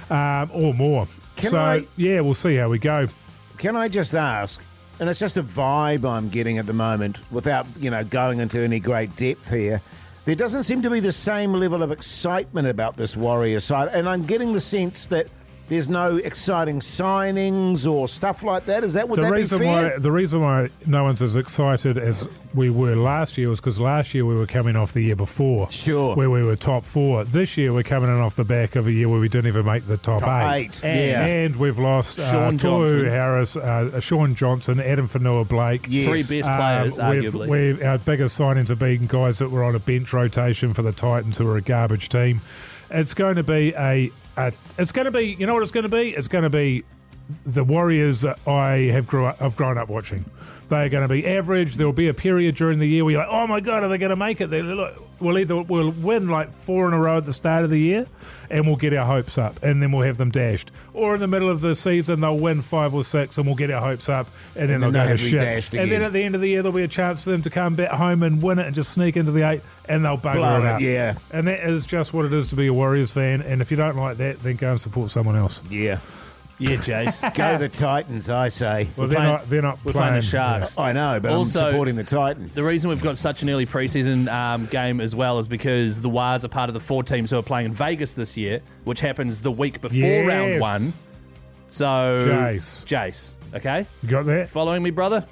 Speaker 5: them or more. We'll see how we go.
Speaker 4: Can I just ask, and it's just a vibe I'm getting at the moment without, going into any great depth here, there doesn't seem to be the same level of excitement about this Warriors side, and I'm getting the sense that there's no exciting signings or stuff like that. Is that what that be fair?
Speaker 5: The reason why no one's as excited as we were last year was because last year we were coming off the year before.
Speaker 4: Sure.
Speaker 5: Where we were top 4. This year we're coming in off the back of a year where we didn't even make the top 8.
Speaker 6: And
Speaker 5: we've lost
Speaker 6: Sean Johnson,
Speaker 5: Harris, Sean Johnson, Adam Fanua-Blake.
Speaker 6: Yes. 3 best players, arguably.
Speaker 5: Our biggest signings have been guys that were on a bench rotation for the Titans who are a garbage team. It's going to be it's going to be, you know what it's going to be? It's going to be the Warriors that I have grown up watching. They're going to be average. There will be a period during the year where you're like, oh my God, are they going to make it? We'll win like 4 in a row at the start of the year and we'll get our hopes up and then we'll have them dashed. Or in the middle of the season, they'll win 5 or 6 and we'll get our hopes up and then they'll go to shit. And then at the end of the year, there'll be a chance for them to come back home and win it and just sneak into the 8 and they'll bugger it up.
Speaker 4: Yeah.
Speaker 5: And that is just what it is to be a Warriors fan. And if you don't like that, then go and support someone else.
Speaker 4: Yeah.
Speaker 6: Yeah, Jase.
Speaker 4: Go the Titans, I say.
Speaker 5: Well, they're not
Speaker 6: we're playing the Sharks.
Speaker 4: I know, but also, I'm supporting the Titans.
Speaker 6: The reason we've got such an early preseason game as well is because the Wars are part of the 4 teams who are playing in Vegas this year, which happens the week before round 1. So, Jase, okay?
Speaker 5: You got that?
Speaker 6: Following me, brother?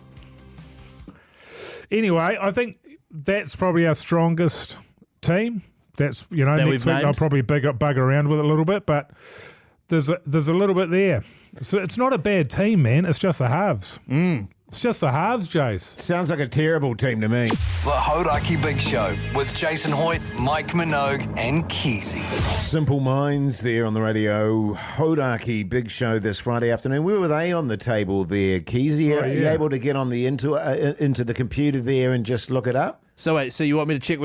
Speaker 5: Anyway, I think that's probably our strongest team. That's, next week I'll probably bug around with it a little bit, but there's a little bit there. So it's not a bad team, man. It's just the halves. It's just the halves, Jase.
Speaker 4: Sounds like a terrible team to me.
Speaker 1: The Hauraki Big Show with Jason Hoyte, Mike Minogue, and Keyzie.
Speaker 4: Simple Minds there on the Radio Hauraki Big Show this Friday afternoon. Where were they on the table there, Keyzie? Are you able to get on the into the computer there and just look it up?
Speaker 6: So wait, so you want me to check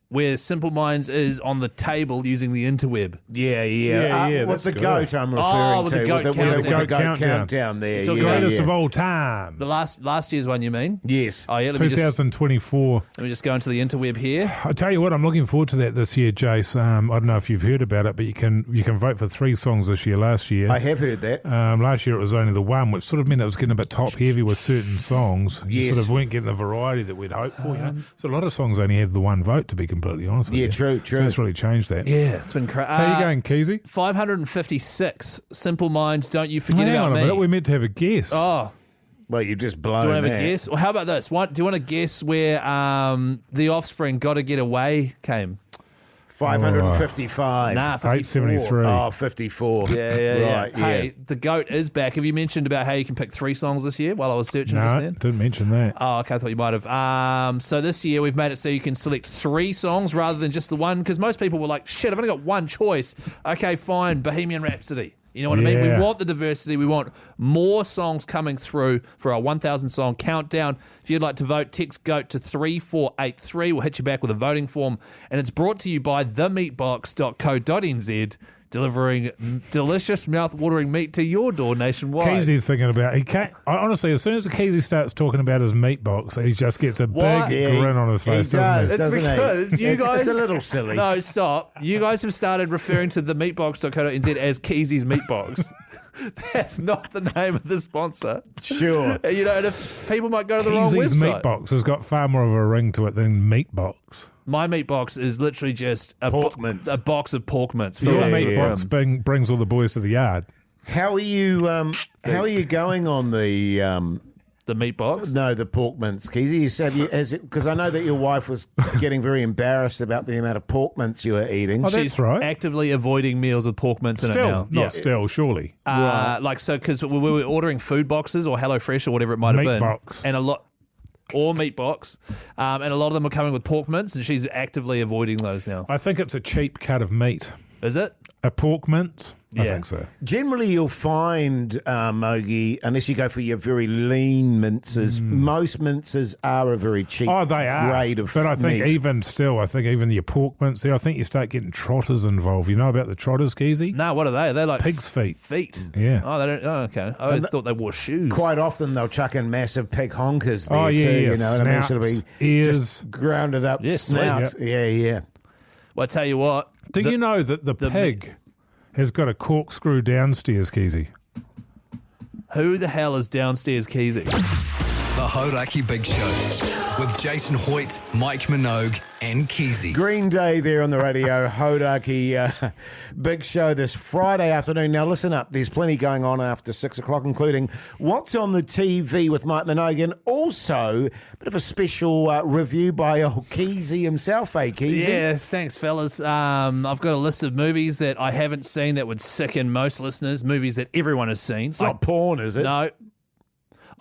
Speaker 6: where Simple Minds is on the table using the interweb?
Speaker 4: Yeah. What's the goat I'm referring to?
Speaker 6: With
Speaker 4: the goat countdown there.
Speaker 5: The greatest of all time.
Speaker 6: The last year's one, you mean?
Speaker 4: Yes.
Speaker 6: Oh, yeah.
Speaker 5: 2024.
Speaker 6: Let me just go into the interweb here.
Speaker 5: I tell you what, I'm looking forward to that this year, Jase. I don't know if you've heard about it, but you can vote for 3 songs this year. Last year,
Speaker 4: I have heard that.
Speaker 5: Last year it was only the one, which sort of meant it was getting a bit top heavy with certain songs. You sort of weren't getting the variety that we'd hoped for. So a lot of songs only have the one vote, to be completely completely honest with you.
Speaker 4: Yeah, true.
Speaker 5: So it's really changed that.
Speaker 6: Yeah, it's been crazy.
Speaker 5: How you going, Keyzie?
Speaker 6: 556. Simple Minds, don't you forget
Speaker 5: Hang
Speaker 6: about
Speaker 5: on a
Speaker 6: me.
Speaker 5: minute, we're meant to have a guess.
Speaker 6: Oh,
Speaker 4: Well, you just blown
Speaker 6: do you want to have
Speaker 4: that.
Speaker 6: a guess? Well, how about this? Do you want to guess where The Offspring Gotta Get Away came?
Speaker 4: 555.
Speaker 6: Nah, 54.
Speaker 5: 873.
Speaker 4: Oh, 54.
Speaker 6: Yeah.
Speaker 4: Right,
Speaker 6: Hey, the GOAT is back. Have you mentioned about how you can pick 3 songs this year while I was searching
Speaker 5: No,
Speaker 6: just then?
Speaker 5: didn't mention that.
Speaker 6: Oh, okay. I thought you might have. So this year we've made it so you can select 3 songs rather than just the one, because most people were like, shit, I've only got one choice. Okay, fine, Bohemian Rhapsody. You know what I mean? We
Speaker 5: Yeah.
Speaker 6: want the diversity. We want more songs coming through for our 1,000 song countdown. If you'd like to vote, text GOAT to 3483. We'll hit you back with a voting form. And it's brought to you by themeatbox.co.nz, delivering delicious, mouth-watering meat to your door nationwide.
Speaker 5: Keysie's thinking about. He can't. Honestly, as soon as Keyzie starts talking about his meat box, he just gets a
Speaker 6: Why?
Speaker 5: big
Speaker 4: Yeah,
Speaker 5: grin on his face,
Speaker 4: he
Speaker 5: doesn't
Speaker 4: does.
Speaker 5: he?
Speaker 6: It's
Speaker 4: doesn't he?
Speaker 6: because you guys...
Speaker 4: It's a little silly.
Speaker 6: No, stop. You guys have started referring to the meatbox.co.nz as Keyzie's Meatbox. That's not the name of the sponsor.
Speaker 4: Sure.
Speaker 6: You know, and if people might go to the wrong
Speaker 5: Keyzie's
Speaker 6: website.
Speaker 5: meat box has got far more of a ring to it than meat box.
Speaker 6: My meat box is literally just a,
Speaker 4: Pork mince.
Speaker 6: a box of pork mince.
Speaker 5: Your
Speaker 6: filled
Speaker 5: meat
Speaker 6: with
Speaker 5: box
Speaker 6: brim.
Speaker 5: brings all the boys to the yard.
Speaker 4: How are you? How are you going on the?
Speaker 6: The meat box?
Speaker 4: No, the pork mince, Keyzie. Because I know that your wife was getting very embarrassed about the amount of pork mince you were eating.
Speaker 5: Oh, that's
Speaker 6: She's
Speaker 5: right.
Speaker 6: actively avoiding meals with pork mince in it now.
Speaker 5: Still, not still, surely.
Speaker 6: Like, so, because we were ordering food boxes or HelloFresh or whatever it might have
Speaker 5: Meat
Speaker 6: been.
Speaker 5: box.
Speaker 6: And a lot. Or meat box. And a lot of them are coming with pork mince, and she's actively avoiding those now.
Speaker 5: I think it's a cheap cut of meat.
Speaker 6: Is it?
Speaker 5: A pork mince? I
Speaker 6: Yeah.
Speaker 5: think so.
Speaker 4: Generally, you'll find, Mogey, unless you go for your very lean minces, most minces are a very cheap
Speaker 5: Oh, they are.
Speaker 4: grade of
Speaker 5: But I think
Speaker 4: meat.
Speaker 5: even your pork mince there, I think you start getting trotters involved. You know about the trotters, Keyzie?
Speaker 6: No, what are they? They're like
Speaker 5: Pig's feet.
Speaker 6: Feet.
Speaker 5: Yeah.
Speaker 6: Oh, they don't. Oh, okay. I thought they wore shoes.
Speaker 4: Quite often they'll chuck in massive pig honkers there
Speaker 5: Oh, yeah,
Speaker 4: too.
Speaker 5: yeah.
Speaker 4: You know what I mean? So it'll
Speaker 5: Snouts,
Speaker 4: be
Speaker 5: ears.
Speaker 4: just grounded up
Speaker 6: Yeah, sweet.
Speaker 4: snout. Yeah.
Speaker 6: Well, I tell you what.
Speaker 5: Do you know that the pig has got a corkscrew downstairs, Keyzie?
Speaker 6: Who the hell is downstairs Keyzie?
Speaker 1: The Hauraki Big Show with Jason Hoyte, Mike Minogue, and Keyzie.
Speaker 4: Green Day there on the Radio Hauraki Big Show this Friday afternoon. Now listen up, there's plenty going on after 6 o'clock, including What's on the TV with Mike Minogue, and also a bit of a special review by old Keyzie himself, Keyzie?
Speaker 6: Yes, thanks, fellas. I've got a list of movies that I haven't seen that would sicken most listeners, movies that everyone has seen.
Speaker 4: It's not porn, is it?
Speaker 6: No.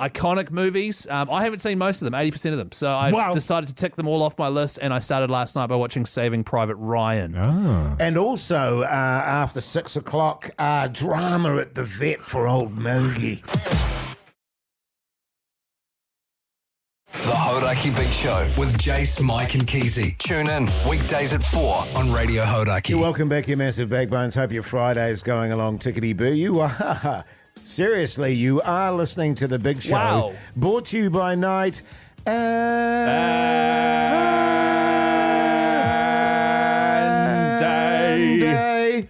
Speaker 6: Iconic movies. I haven't seen most of them, 80% of them. So I've decided to tick them all off my list, and I started last night by watching Saving Private Ryan.
Speaker 5: Ah.
Speaker 4: And also, after 6 o'clock, drama at the vet for old Mogey.
Speaker 1: The Hauraki Big Show with Jase, Mike, and Keyzie. Tune in weekdays at 4 on Radio Hauraki.
Speaker 4: Welcome back, you massive backbones. Hope your Friday is going along tickety-boo. You are... Seriously, you are listening to The Big Show.
Speaker 6: Wow.
Speaker 4: Brought to you by Night and Day.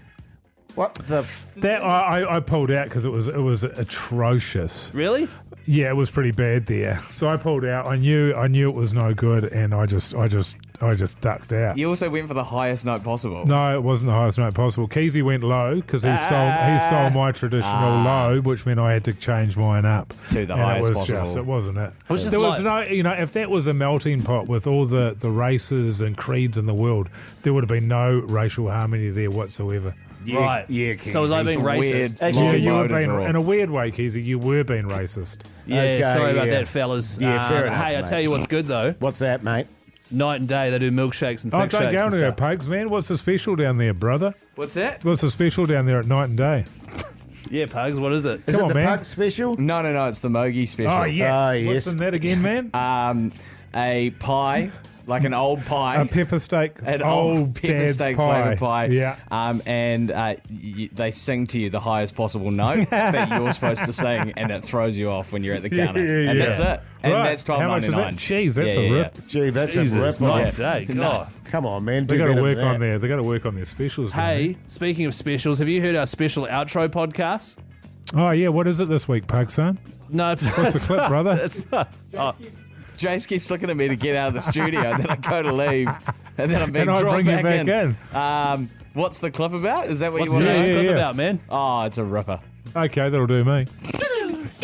Speaker 4: What the...
Speaker 5: That I pulled out because it was atrocious.
Speaker 6: Really?
Speaker 5: Yeah, it was pretty bad there. So I pulled out. I knew it was no good, and I just ducked out.
Speaker 7: You also went for the highest note possible.
Speaker 5: No, it wasn't the highest note possible. Keyzie went low because he stole my traditional low, which meant I had to change mine up
Speaker 7: To the
Speaker 5: and
Speaker 7: highest
Speaker 5: it was
Speaker 7: possible.
Speaker 5: it wasn't it.
Speaker 6: was just
Speaker 5: There was
Speaker 6: like-
Speaker 5: no, if that was a melting pot with all the races and creeds in the world, there would have been no racial harmony there whatsoever.
Speaker 4: Yeah,
Speaker 6: Right.
Speaker 4: Yeah,
Speaker 6: So was I being
Speaker 7: Weird.
Speaker 6: racist?
Speaker 4: Actually,
Speaker 5: Yeah, you were
Speaker 7: low-loaded
Speaker 5: being,
Speaker 7: draw.
Speaker 5: in a weird way, Keyzie, you were being racist.
Speaker 6: Yeah,
Speaker 4: Okay,
Speaker 6: sorry about
Speaker 4: yeah.
Speaker 6: that, fellas.
Speaker 4: Yeah, fair enough,
Speaker 6: Hey, I
Speaker 4: mate.
Speaker 6: tell you what's good, though.
Speaker 4: What's that, mate?
Speaker 6: Night and day, they do milkshakes and
Speaker 5: Oh,
Speaker 6: thick
Speaker 5: don't
Speaker 6: shakes
Speaker 5: go
Speaker 6: and
Speaker 5: to there,
Speaker 6: stuff.
Speaker 5: Pugs, man. What's the special down there, brother?
Speaker 6: What's that?
Speaker 5: What's the special down there at night and day?
Speaker 6: Yeah, Pugs, what is it?
Speaker 4: Is
Speaker 5: Come
Speaker 4: it
Speaker 5: on,
Speaker 4: the
Speaker 5: man.
Speaker 4: Pug special?
Speaker 7: No, it's the Mogey special.
Speaker 5: Oh, yes.
Speaker 4: Ah,
Speaker 5: What's
Speaker 4: yes.
Speaker 5: in that again, man?
Speaker 7: A pie, like an old pie.
Speaker 5: A pepper steak.
Speaker 7: An
Speaker 5: old
Speaker 7: pepper
Speaker 5: dad's
Speaker 7: steak
Speaker 5: pie.
Speaker 7: flavoured pie.
Speaker 5: Yeah.
Speaker 7: And they sing to you the highest possible note that you're supposed to sing, and it throws you off when you're at the counter. And that's it. And
Speaker 5: Right.
Speaker 7: that's
Speaker 5: How much is that?
Speaker 7: $12.99.
Speaker 5: Jeez, that's a rip.
Speaker 4: Gee, that's
Speaker 6: Jesus,
Speaker 4: a rip
Speaker 6: night
Speaker 4: off.
Speaker 6: and day. God.
Speaker 4: Come on, man.
Speaker 5: They
Speaker 4: Do
Speaker 5: got
Speaker 4: better
Speaker 5: to work
Speaker 4: than
Speaker 5: on
Speaker 4: that.
Speaker 5: their. They got to work on their specials. don't
Speaker 6: Hey, speaking of specials, have you heard our special outro podcast?
Speaker 5: they? Oh yeah. What is it this week, Pug son?
Speaker 6: No.
Speaker 5: What's the clip, brother?
Speaker 6: It's not.
Speaker 7: Jace keeps looking at me to get out of the studio, and then I go to leave, and then I'm being
Speaker 5: I
Speaker 7: drawn
Speaker 5: bring you
Speaker 7: back
Speaker 5: back
Speaker 7: in. What's the clip about? Is that what
Speaker 6: What's
Speaker 7: you want to
Speaker 6: today's
Speaker 7: know?
Speaker 6: clip
Speaker 5: yeah.
Speaker 6: about, man?
Speaker 7: Oh, it's a ripper.
Speaker 5: Okay, that'll do me.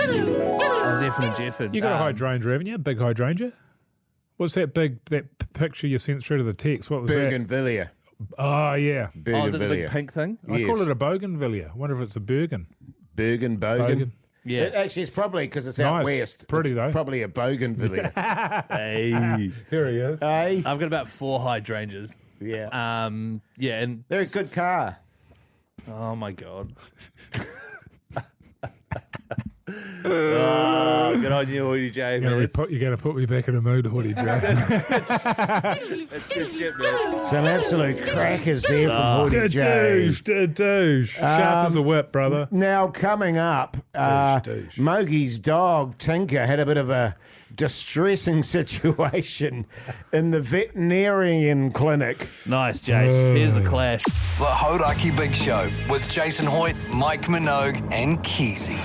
Speaker 6: I was Effin and Jeffin.
Speaker 5: You got a hydrangea, haven't you? Big hydrangea. What's that picture you sent through to the text? What was
Speaker 4: Bougainvillea.
Speaker 5: that? Oh, yeah.
Speaker 6: Oh, is it the big
Speaker 4: Bougainvillea.
Speaker 6: pink thing?
Speaker 5: I call it a bougainvillea. I wonder if it's a bogan.
Speaker 4: Bogan.
Speaker 6: Yeah.
Speaker 4: It actually, it's probably because it's out
Speaker 5: Nice.
Speaker 4: west.
Speaker 5: Pretty,
Speaker 4: It's
Speaker 5: though.
Speaker 4: Probably a bougainvillea.
Speaker 6: Hey.
Speaker 5: Here he is.
Speaker 4: Hey,
Speaker 6: I've got about 4 hydrangeas.
Speaker 4: yeah.
Speaker 6: Yeah, and
Speaker 4: They're a good car.
Speaker 6: oh my god. Oh, good on you, Hoyte J.
Speaker 5: You're going to put me back in a mood, Hoyte J.
Speaker 6: That's good shit, man.
Speaker 4: Some absolute crackers there from Hoyte J.
Speaker 5: Douche. Sharp as a whip, brother.
Speaker 4: Now, coming up,
Speaker 5: Douche.
Speaker 4: Mogey's dog, Tinker, had a bit of a distressing situation in the veterinarian clinic.
Speaker 6: Nice, Jase. Here's the clash.
Speaker 1: The Hauraki Big Show with Jason Hoyte, Mike Minogue, and Keyzie.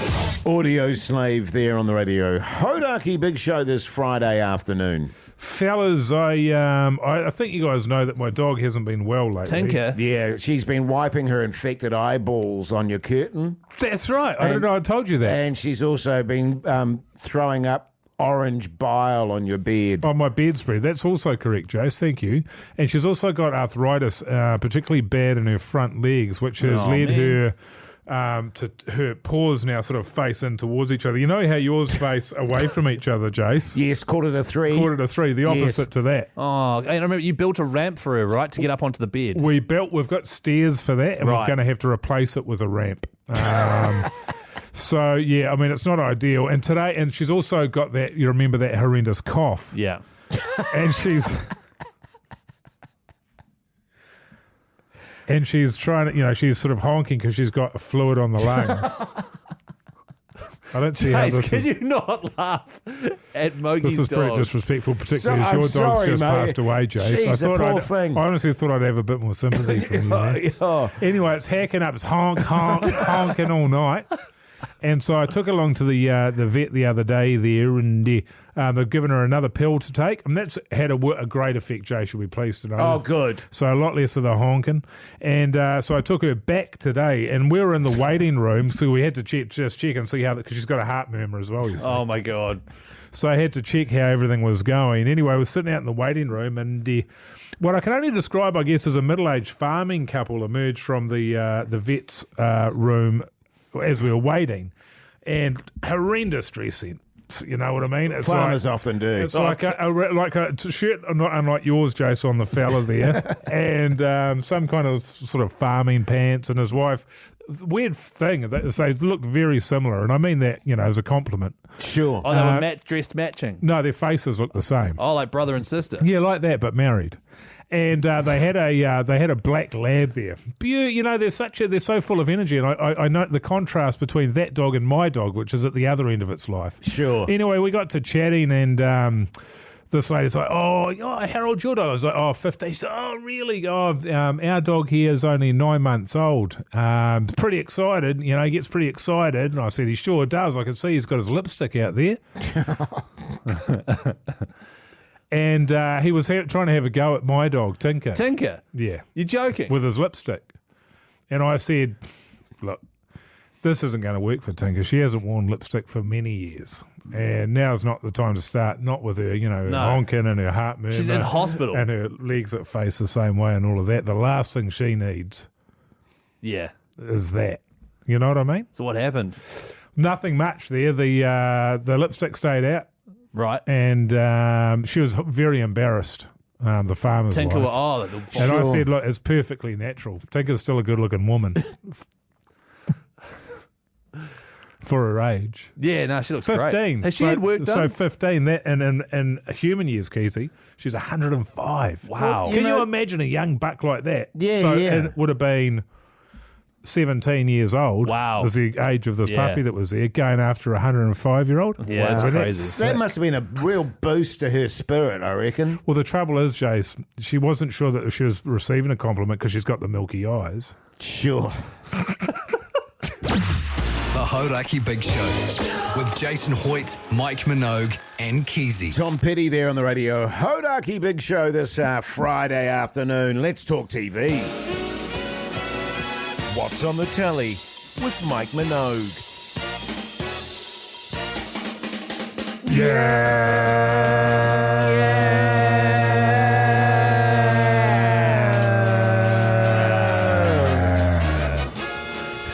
Speaker 4: Audio slave there on the radio. Hauraki Big Show this Friday afternoon.
Speaker 5: Fellas, I think you guys know that my dog hasn't been well lately.
Speaker 6: Tinker.
Speaker 4: Yeah, she's been wiping her infected eyeballs on your curtain.
Speaker 5: That's right. I don't know. I told you that.
Speaker 4: And she's also been throwing up orange bile on your bed.
Speaker 5: On my bedspread. That's also correct, Jase. Thank you. And she's also got arthritis, particularly bad in her front legs, which has led her to her paws now sort of face in towards each other. You know how yours face away from each other, Jase?
Speaker 4: Yes, call it a 3.
Speaker 5: Call it a 3, the opposite to that.
Speaker 6: Oh, and I remember you built a ramp for her, right, to get up onto the bed.
Speaker 5: We've got stairs for that, and we're
Speaker 6: Right.
Speaker 5: going to have to replace it with a ramp. So, yeah, I mean, it's not ideal. And today, and she's also got that, you remember that horrendous cough.
Speaker 6: Yeah.
Speaker 5: And she's trying to, she's sort of honking because she's got a fluid on the lungs. I don't see how
Speaker 6: Jase,
Speaker 5: this
Speaker 6: can
Speaker 5: is.
Speaker 6: you not laugh at Mogey's
Speaker 5: This is pretty
Speaker 6: dog?
Speaker 5: disrespectful, particularly
Speaker 4: So-
Speaker 5: as your
Speaker 4: I'm
Speaker 5: dog's
Speaker 4: sorry,
Speaker 5: just
Speaker 4: mate.
Speaker 5: passed away, Jase.
Speaker 4: Jeez, the poor thing.
Speaker 5: I honestly thought I'd have a bit more sympathy from you. Man.
Speaker 4: Oh.
Speaker 5: Anyway, it's hacking up, it's honking all night. And so I took her along to the vet the other day there, and they've given her another pill to take. And that's had a great effect, Jay, you'll be pleased to know.
Speaker 4: Oh, good.
Speaker 5: So a lot less of the honking. And so I took her back today, and we were in the waiting room, so we had to check and see how, because she's got a heart murmur as well, you see.
Speaker 6: Oh, my God.
Speaker 5: So I had to check how everything was going. Anyway, we're sitting out in the waiting room, and what I can only describe, I guess, as a middle-aged farming couple emerged from the vet's room as we were waiting, and horrendous dress sense. You know what I mean? It's
Speaker 4: Farmers often do.
Speaker 5: It's like a shirt, not unlike yours, Jace, on the fella there, and some kind of sort of farming pants, and his wife. Weird thing, they looked very similar, and I mean that as a compliment.
Speaker 4: Sure.
Speaker 6: Oh, they were dressed matching.
Speaker 5: No, their faces look the same.
Speaker 6: Oh, like brother and sister.
Speaker 5: Yeah, like that, but married. And they had a black lab there. They're so full of energy, and I note the contrast between that dog and my dog, which is at the other end of its life.
Speaker 4: Sure.
Speaker 5: Anyway, we got to chatting, and this lady's like, "Oh, how old's your dog?" I was like, "Oh, 15." She said, "Oh, really? Oh, our dog here is only 9 months old. Pretty excited. He gets pretty excited." And I said, "He sure does. I can see he's got his lipstick out there." And he was trying to have a go at my dog, Tinker.
Speaker 6: Tinker?
Speaker 5: Yeah.
Speaker 6: You're joking?
Speaker 5: With his lipstick. And I said, look, this isn't going to work for Tinker. She hasn't worn lipstick for many years. And now's not the time to start, not with her, her honking and her heart murmur.
Speaker 6: She's in hospital.
Speaker 5: And her legs that face the same way and all of that. The last thing she needs is that. You know what I mean?
Speaker 6: So what happened?
Speaker 5: Nothing much there. The lipstick stayed out.
Speaker 6: Right.
Speaker 5: And she was very embarrassed, the farmer's
Speaker 6: Tinker,
Speaker 5: wife. And I said, look, it's perfectly natural. Tinker's still a good-looking woman. For her age.
Speaker 6: Yeah, no, she looks
Speaker 5: 15.
Speaker 6: great. Has she had work done?
Speaker 5: So 15, that and in human years, Keyzie, she's 105.
Speaker 6: Wow.
Speaker 5: Can you imagine a young buck like that?
Speaker 4: Yeah,
Speaker 5: so
Speaker 4: yeah.
Speaker 5: it would have been 17 years old.
Speaker 6: Wow.
Speaker 5: Was the age of this puppy that was there, going after a 105-year-old.
Speaker 6: Yeah, that's crazy.
Speaker 4: That must have been a real boost to her spirit, I reckon.
Speaker 5: Well, the trouble is, Jase, she wasn't sure that she was receiving a compliment because she's got the milky eyes.
Speaker 4: Sure.
Speaker 1: The Hauraki Big Show with Jason Hoyte, Mike Minogue, and Keyzie.
Speaker 4: Tom Petty there on the Radio Hauraki Big Show this Friday afternoon. Let's talk TV. What's on the telly with Mike Minogue?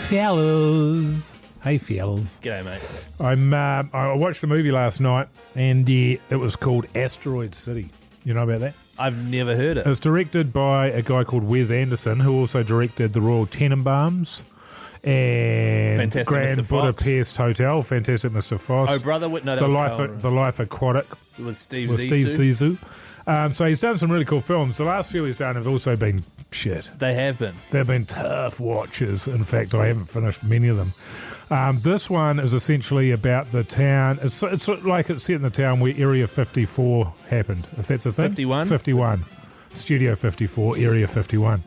Speaker 5: Fellas. Hey, fellas.
Speaker 6: G'day, mate.
Speaker 5: I watched a movie last night, and it was called Asteroid City. You know about that?
Speaker 6: I've never heard it.
Speaker 5: It's directed by a guy called Wes Anderson, who also directed The Royal Tenenbaums and
Speaker 6: Fantastic
Speaker 5: Grand
Speaker 6: Mr. Fox.
Speaker 5: Budapest Hotel, Fantastic Mr. Fox.
Speaker 6: Oh, brother, no, that was
Speaker 5: The Life Aquatic
Speaker 6: with Steve
Speaker 5: with Steve
Speaker 6: Zissou.
Speaker 5: Zissou. So he's done some really cool films. The last few he's done have also been shit.
Speaker 6: They have been.
Speaker 5: They've been tough watches. In fact, I haven't finished many of them. This one is essentially about the town. It's like it's set in the town where Area 54 happened, if that's a thing.
Speaker 6: 51?
Speaker 5: 51. Studio 54, Area 51.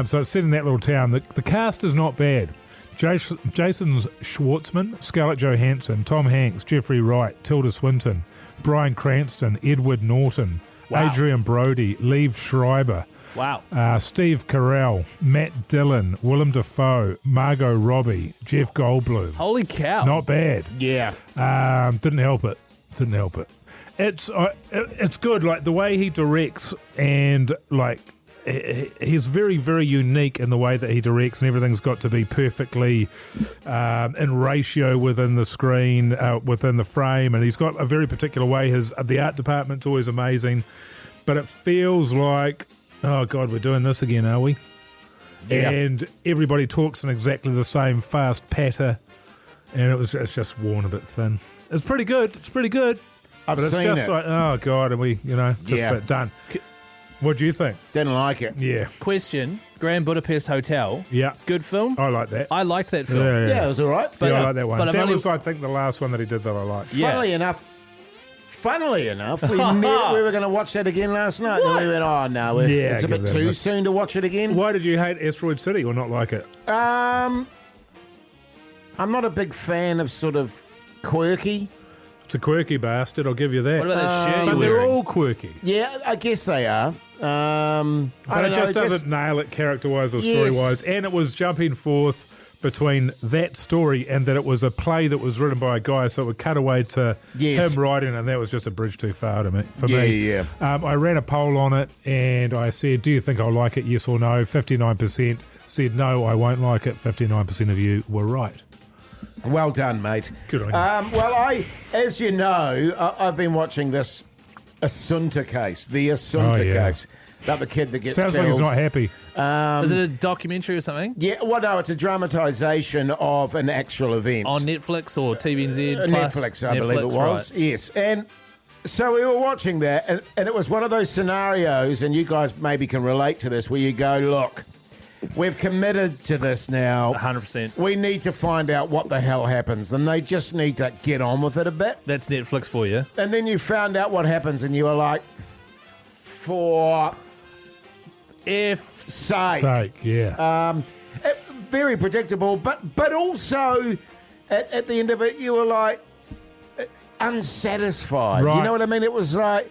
Speaker 5: So it's set in that little town. The cast is not bad. Jason Schwartzman, Scarlett Johansson, Tom Hanks, Jeffrey Wright, Tilda Swinton, Bryan Cranston, Edward Norton,
Speaker 6: Wow.
Speaker 5: Adrian Brody, Liev Schreiber,
Speaker 6: Wow.
Speaker 5: Steve Carell, Matt Dillon, Willem Dafoe, Margot Robbie, Jeff Goldblum.
Speaker 6: Holy cow.
Speaker 5: Not bad.
Speaker 4: Yeah.
Speaker 5: Didn't help it. It's good. Like the way he directs, and like he's very, very unique in the way that he directs, and everything's got to be perfectly in ratio within the screen, within the frame, and he's got a very particular way. The art department's always amazing, but it feels like, oh God, we're doing this again, are we?
Speaker 4: Yeah.
Speaker 5: And everybody talks in exactly the same fast patter, and it's just worn a bit thin. It's pretty good.
Speaker 4: I've
Speaker 5: But it's
Speaker 4: seen
Speaker 5: just
Speaker 4: it.
Speaker 5: like, oh God, and we, just
Speaker 4: Yeah.
Speaker 5: about done. What do you think?
Speaker 4: Didn't like it.
Speaker 5: Yeah.
Speaker 6: Question, Grand Budapest Hotel.
Speaker 5: Yeah.
Speaker 6: Good film?
Speaker 5: I like that.
Speaker 6: I liked that film.
Speaker 4: Yeah, it was all right.
Speaker 5: But I like that one.
Speaker 6: but I've
Speaker 5: That
Speaker 6: only-
Speaker 5: was, I think, the last one that he did that I liked.
Speaker 6: Yeah.
Speaker 4: Funnily enough, we were going to watch that again last night. And we went, oh, no,
Speaker 5: Yeah,
Speaker 4: it's a
Speaker 5: give
Speaker 4: bit
Speaker 5: that a
Speaker 4: too
Speaker 5: miss.
Speaker 4: soon to watch it again.
Speaker 5: Why did you hate Asteroid City or not like it?
Speaker 4: I'm not a big fan of sort of quirky.
Speaker 5: It's a quirky bastard, I'll give you that.
Speaker 6: What about that shirt
Speaker 5: But
Speaker 6: you're
Speaker 5: they're
Speaker 6: wearing?
Speaker 5: all quirky.
Speaker 4: Yeah, I guess they are. I
Speaker 5: But
Speaker 4: don't
Speaker 5: it
Speaker 4: know,
Speaker 5: just doesn't nail it character-wise or
Speaker 4: Yes.
Speaker 5: story-wise. And it was jumping forth between that story and that it was a play that was written by a guy, so it would cut away to
Speaker 4: Yes.
Speaker 5: him writing, and that was just a bridge too far for
Speaker 4: Yeah,
Speaker 5: me.
Speaker 4: yeah.
Speaker 5: I ran a poll on it, and I said, do you think I'll like it, yes or no? 59% said no, I won't like it. 59% of you were right.
Speaker 4: Well done, mate.
Speaker 5: Good on you.
Speaker 4: Well, as you know, I've been watching this Assunta case, the Assunta
Speaker 5: Oh, yeah.
Speaker 4: case, about the kid that gets
Speaker 5: Sounds
Speaker 4: killed.
Speaker 5: like he's not happy.
Speaker 6: Is it a documentary or something?
Speaker 4: Yeah, well, no, it's a dramatisation of an actual event.
Speaker 6: On Netflix or TVNZ plus?
Speaker 4: Netflix, I believe it was.
Speaker 6: right.
Speaker 4: Yes. And so we were watching that, and it was one of those scenarios, and you guys maybe can relate to this, where you go, look, we've committed to this now.
Speaker 6: 100%.
Speaker 4: We need to find out what the hell happens, and they just need to get on with it a bit.
Speaker 6: That's Netflix for you.
Speaker 4: And then you found out what happens, and you were like, for F's sake.
Speaker 5: Yeah.
Speaker 4: Very predictable, but also at the end of it, you were like unsatisfied.
Speaker 5: Right.
Speaker 4: You know what I mean? It was like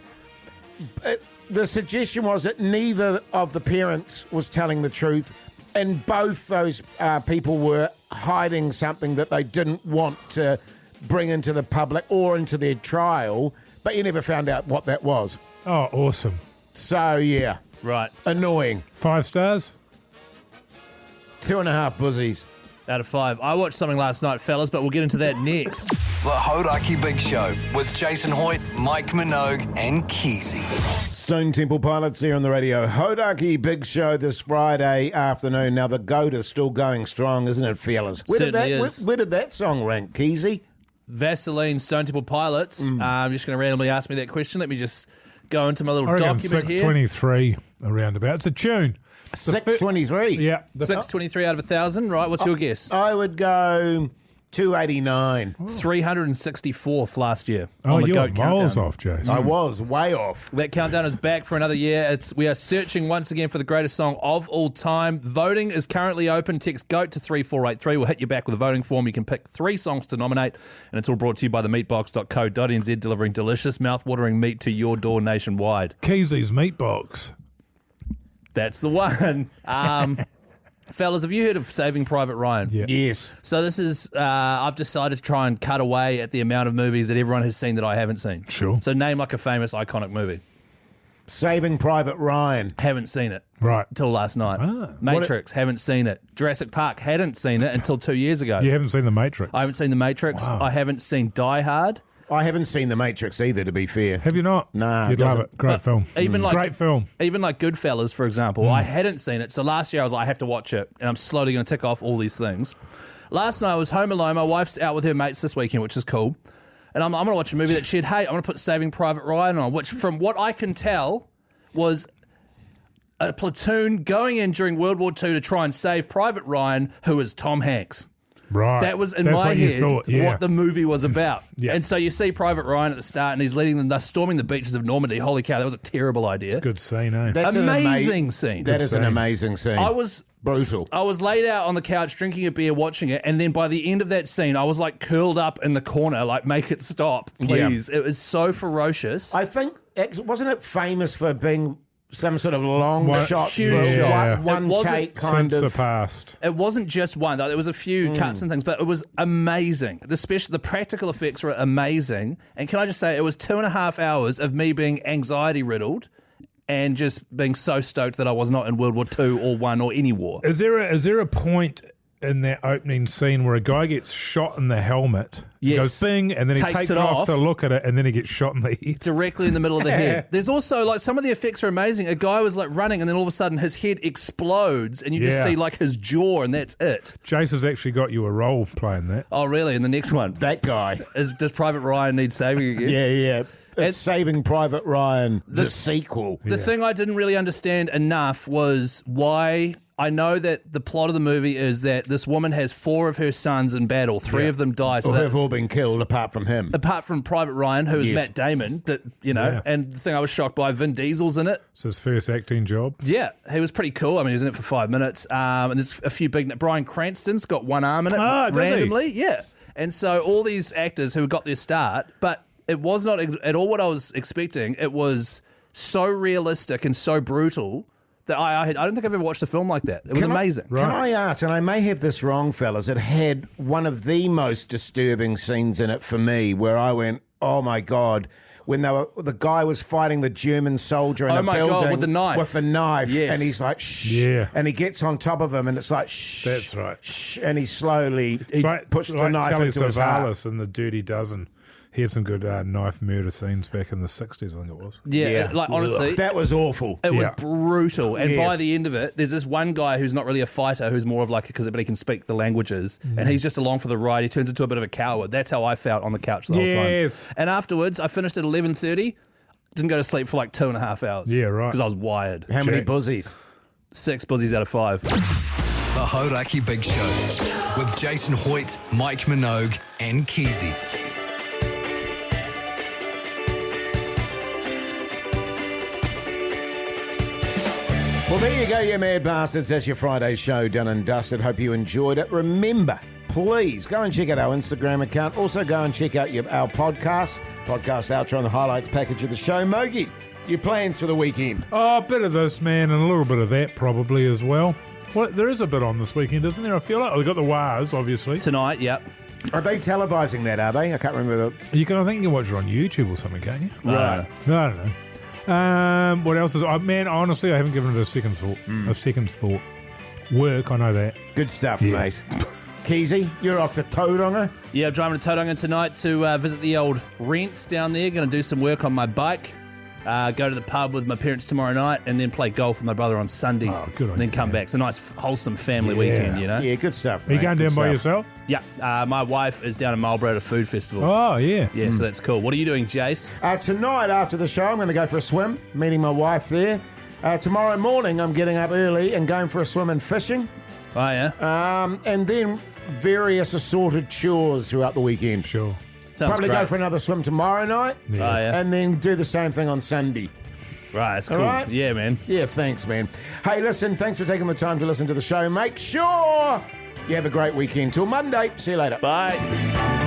Speaker 4: the suggestion was that neither of the parents was telling the truth, and both those people were hiding something that they didn't want to bring into the public or into their trial, but you never found out what that was.
Speaker 5: Oh, awesome.
Speaker 4: So, yeah,
Speaker 6: Right.
Speaker 4: annoying.
Speaker 5: 5 stars?
Speaker 4: 2.5 buzies.
Speaker 6: Out of 5. I watched something last night, fellas, but we'll get into that next.
Speaker 1: The Hauraki Big Show with Jason Hoyte, Mike Minogue, and Keyzie.
Speaker 4: Stone Temple Pilots here on the Radio Hauraki Big Show this Friday afternoon. Now, the GOAT is still going strong, isn't it, fellas?
Speaker 6: Certainly is.
Speaker 4: Where did that song rank, Keyzie?
Speaker 6: Vaseline, Stone Temple Pilots. I'm just going to randomly ask me that question. Let me just go into my little
Speaker 5: I reckon
Speaker 6: document here.
Speaker 5: 623 around about. It's a tune.
Speaker 4: 623.
Speaker 5: Yeah.
Speaker 6: 623 out of 1,000. Right, what's your guess?
Speaker 4: I would go 289.
Speaker 6: 364th last year.
Speaker 5: Oh,
Speaker 6: on the
Speaker 5: you're
Speaker 6: GOAT
Speaker 5: miles
Speaker 6: countdown.
Speaker 5: off, Jase.
Speaker 4: I was way off.
Speaker 6: That countdown is back for another year. We are searching once again for the greatest song of all time. Voting is currently open. Text GOAT to 3483. We'll hit you back with a voting form. You can pick 3 songs to nominate, and it's all brought to you by the meatbox.co.nz, delivering delicious, mouth-watering meat to your door nationwide.
Speaker 5: Keysie's meat box.
Speaker 6: That's the one. Fellas, have you heard of Saving Private Ryan?
Speaker 5: Yeah.
Speaker 4: Yes.
Speaker 6: So this is, I've decided to try and cut away at the amount of movies that everyone has seen that I haven't seen.
Speaker 5: Sure.
Speaker 6: So name like a famous, iconic movie.
Speaker 4: Saving Private Ryan.
Speaker 6: Haven't seen it.
Speaker 5: Right.
Speaker 6: Until last night. Matrix, haven't seen it. Jurassic Park, hadn't seen it until 2 years ago.
Speaker 5: You haven't seen The Matrix?
Speaker 6: I haven't seen The Matrix.
Speaker 5: Wow.
Speaker 6: I haven't seen Die Hard.
Speaker 4: I haven't seen The Matrix either, to be fair.
Speaker 5: Have you not?
Speaker 4: Nah,
Speaker 5: You'd love
Speaker 4: doesn't-
Speaker 5: it. Great film.
Speaker 6: Even like
Speaker 5: Great film.
Speaker 6: Even like Goodfellas, for example, I hadn't seen it. So last year I was like, I have to watch it, and I'm slowly going to tick off all these things. Last night I was home alone. My wife's out with her mates this weekend, which is cool. And I'm going to watch a movie that she'd hate. I'm going to put Saving Private Ryan on, which from what I can tell was a platoon going in during World War II to try and save Private Ryan, who is Tom Hanks.
Speaker 5: Right.
Speaker 6: That was in
Speaker 5: That's
Speaker 6: my
Speaker 5: what you
Speaker 6: head
Speaker 5: thought, yeah.
Speaker 6: what the movie was about.
Speaker 5: Yeah.
Speaker 6: And so you see Private Ryan at the start, and he's leading them. They're storming the beaches of Normandy. Holy cow, that was a terrible idea.
Speaker 5: Good scene, eh?
Speaker 4: That's an
Speaker 6: Amazing scene.
Speaker 4: That
Speaker 5: Good
Speaker 4: is an
Speaker 5: scene.
Speaker 4: amazing scene.
Speaker 6: I was
Speaker 4: brutal.
Speaker 6: I was laid out on the couch drinking a beer, watching it, and then by the end of that scene, I was like curled up in the corner, like, make it stop, please. It was so ferocious.
Speaker 4: I think, wasn't it famous for being some sort of long
Speaker 5: One-
Speaker 4: shot,
Speaker 6: huge
Speaker 4: for
Speaker 6: shots.
Speaker 4: one
Speaker 6: It wasn't
Speaker 4: take kind
Speaker 5: Since the
Speaker 4: of.
Speaker 5: past.
Speaker 6: It wasn't just one, though. There was a few cuts and things, but it was amazing. The practical effects were amazing. And can I just say, it was 2.5 hours of me being anxiety riddled and just being so stoked that I was not in World War II or One or any war.
Speaker 5: Is there a point in that opening scene where a guy gets shot in the helmet,
Speaker 6: Yes.
Speaker 5: goes bing, and then he takes it off to look at it, and then he gets shot in the head?
Speaker 6: Directly in the middle of the head. There's also, like, some of the effects are amazing. A guy was, like, running, and then all of a sudden his head explodes, and you just
Speaker 5: Yeah.
Speaker 6: see, like, his jaw, and that's it.
Speaker 5: Jase has actually got you a role playing that.
Speaker 6: Oh, really? And the next one?
Speaker 4: That guy.
Speaker 6: Does Private Ryan need saving again?
Speaker 4: Yeah.
Speaker 6: And-
Speaker 4: It's Saving Private Ryan, the sequel.
Speaker 6: The thing I didn't really understand enough was why. I know that the plot of the movie is that this woman has 4 of her sons in battle. 3 of them die. So
Speaker 4: Or
Speaker 6: that,
Speaker 4: have all been killed apart from him.
Speaker 6: apart from Private Ryan, who is
Speaker 4: Yes.
Speaker 6: Matt Damon, that
Speaker 5: Yeah.
Speaker 6: and the thing I was shocked by, Vin Diesel's in it.
Speaker 5: It's his first acting job.
Speaker 6: Yeah, he was pretty cool. I mean, he was in it for 5 minutes. And there's a few big. Bryan Cranston's got one arm in it
Speaker 5: Ah, does he?
Speaker 6: randomly. Yeah, and so all these actors who got their start, but it was not at all what I was expecting. It was so realistic and so brutal that I don't think I've ever watched a film like that. It was amazing.
Speaker 4: Can I ask, and I may have this wrong, fellas, it had one of the most disturbing scenes in it for me where I went, oh my God, when the guy was fighting the German soldier in
Speaker 6: Oh
Speaker 4: a
Speaker 6: my
Speaker 4: building
Speaker 6: God, with the knife.
Speaker 4: With the knife.
Speaker 6: Yes.
Speaker 4: And he's like, shh.
Speaker 5: Yeah.
Speaker 4: And he gets on top of him and it's like, shh.
Speaker 5: That's right.
Speaker 4: Shh. And he slowly
Speaker 5: It's like,
Speaker 4: puts the
Speaker 5: like
Speaker 4: knife
Speaker 5: Telly
Speaker 4: into his heart.
Speaker 5: Savalas in The Dirty Dozen. He had some good knife murder scenes back in the 60s, I think it was.
Speaker 6: Yeah, like honestly,
Speaker 4: That was awful.
Speaker 6: it was
Speaker 5: Yeah.
Speaker 6: brutal. And
Speaker 4: Yes.
Speaker 6: by the end of it, there's this one guy who's not really a fighter, who's more of like but he can speak the languages, and he's just along for the ride. He turns into a bit of a coward. That's how I felt on the couch the whole
Speaker 5: Yes.
Speaker 6: time. And afterwards, I finished at 11:30. Didn't go to sleep for like 2.5 hours.
Speaker 5: Yeah, right.
Speaker 6: Because I was wired.
Speaker 4: How many
Speaker 5: Jack.
Speaker 4: buzzies?
Speaker 6: 6 buzzies out of 5.
Speaker 1: The Hauraki Big Show with Jason Hoyte, Mike Minogue, and Keyzie.
Speaker 4: Well, there you go, you mad bastards. That's your Friday show done and dusted. Hope you enjoyed it. Remember, please go and check out our Instagram account. Also go and check out our podcast outro and the highlights package of the show. Mogey, your plans for the weekend?
Speaker 5: Oh, a bit of this, man, and a little bit of that probably as well. Well, there is a bit on this weekend, isn't there? I feel like we've got the Wars, obviously.
Speaker 6: Tonight, yep.
Speaker 4: Are they televising that, are they? I can't remember.
Speaker 5: I think you can watch it on YouTube or something, can't you?
Speaker 6: Right.
Speaker 5: No, I don't know. What else is... man, honestly, I haven't given it a second's thought. Work, I know that.
Speaker 4: Good stuff, mate. Keyzie, you're off to Tauranga.
Speaker 6: Yeah, I'm driving to Tauranga tonight to visit the old rents down there. Going to do some work on my bike. Go to the pub with my parents tomorrow night, and then play golf with my brother on Sunday.
Speaker 5: Oh, good on
Speaker 6: and then
Speaker 5: you,
Speaker 6: come
Speaker 5: man.
Speaker 6: back. It's a nice, wholesome family weekend, you know?
Speaker 4: Yeah, good stuff,
Speaker 5: Are you
Speaker 4: mate.
Speaker 5: going
Speaker 4: Good
Speaker 5: down by
Speaker 4: stuff.
Speaker 5: yourself?
Speaker 6: Yeah. My wife is down in Marlborough at a food festival.
Speaker 5: Oh, yeah.
Speaker 6: Yeah, so that's cool. What are you doing, Jase?
Speaker 4: Tonight, after the show, I'm going to go for a swim, meeting my wife there. Tomorrow morning, I'm getting up early and going for a swim and fishing.
Speaker 6: Oh, yeah?
Speaker 4: And then various assorted chores throughout the weekend.
Speaker 5: Sure.
Speaker 6: Sounds
Speaker 4: Probably
Speaker 6: great.
Speaker 4: go for another swim tomorrow night.
Speaker 5: Yeah.
Speaker 6: Oh, yeah.
Speaker 4: And then do the same thing on Sunday.
Speaker 6: Right, that's cool.
Speaker 4: All right?
Speaker 6: Yeah, man.
Speaker 4: Yeah, thanks, man. Hey, listen, thanks for taking the time to listen to the show. Make sure you have a great weekend. Till Monday. See you later.
Speaker 6: Bye.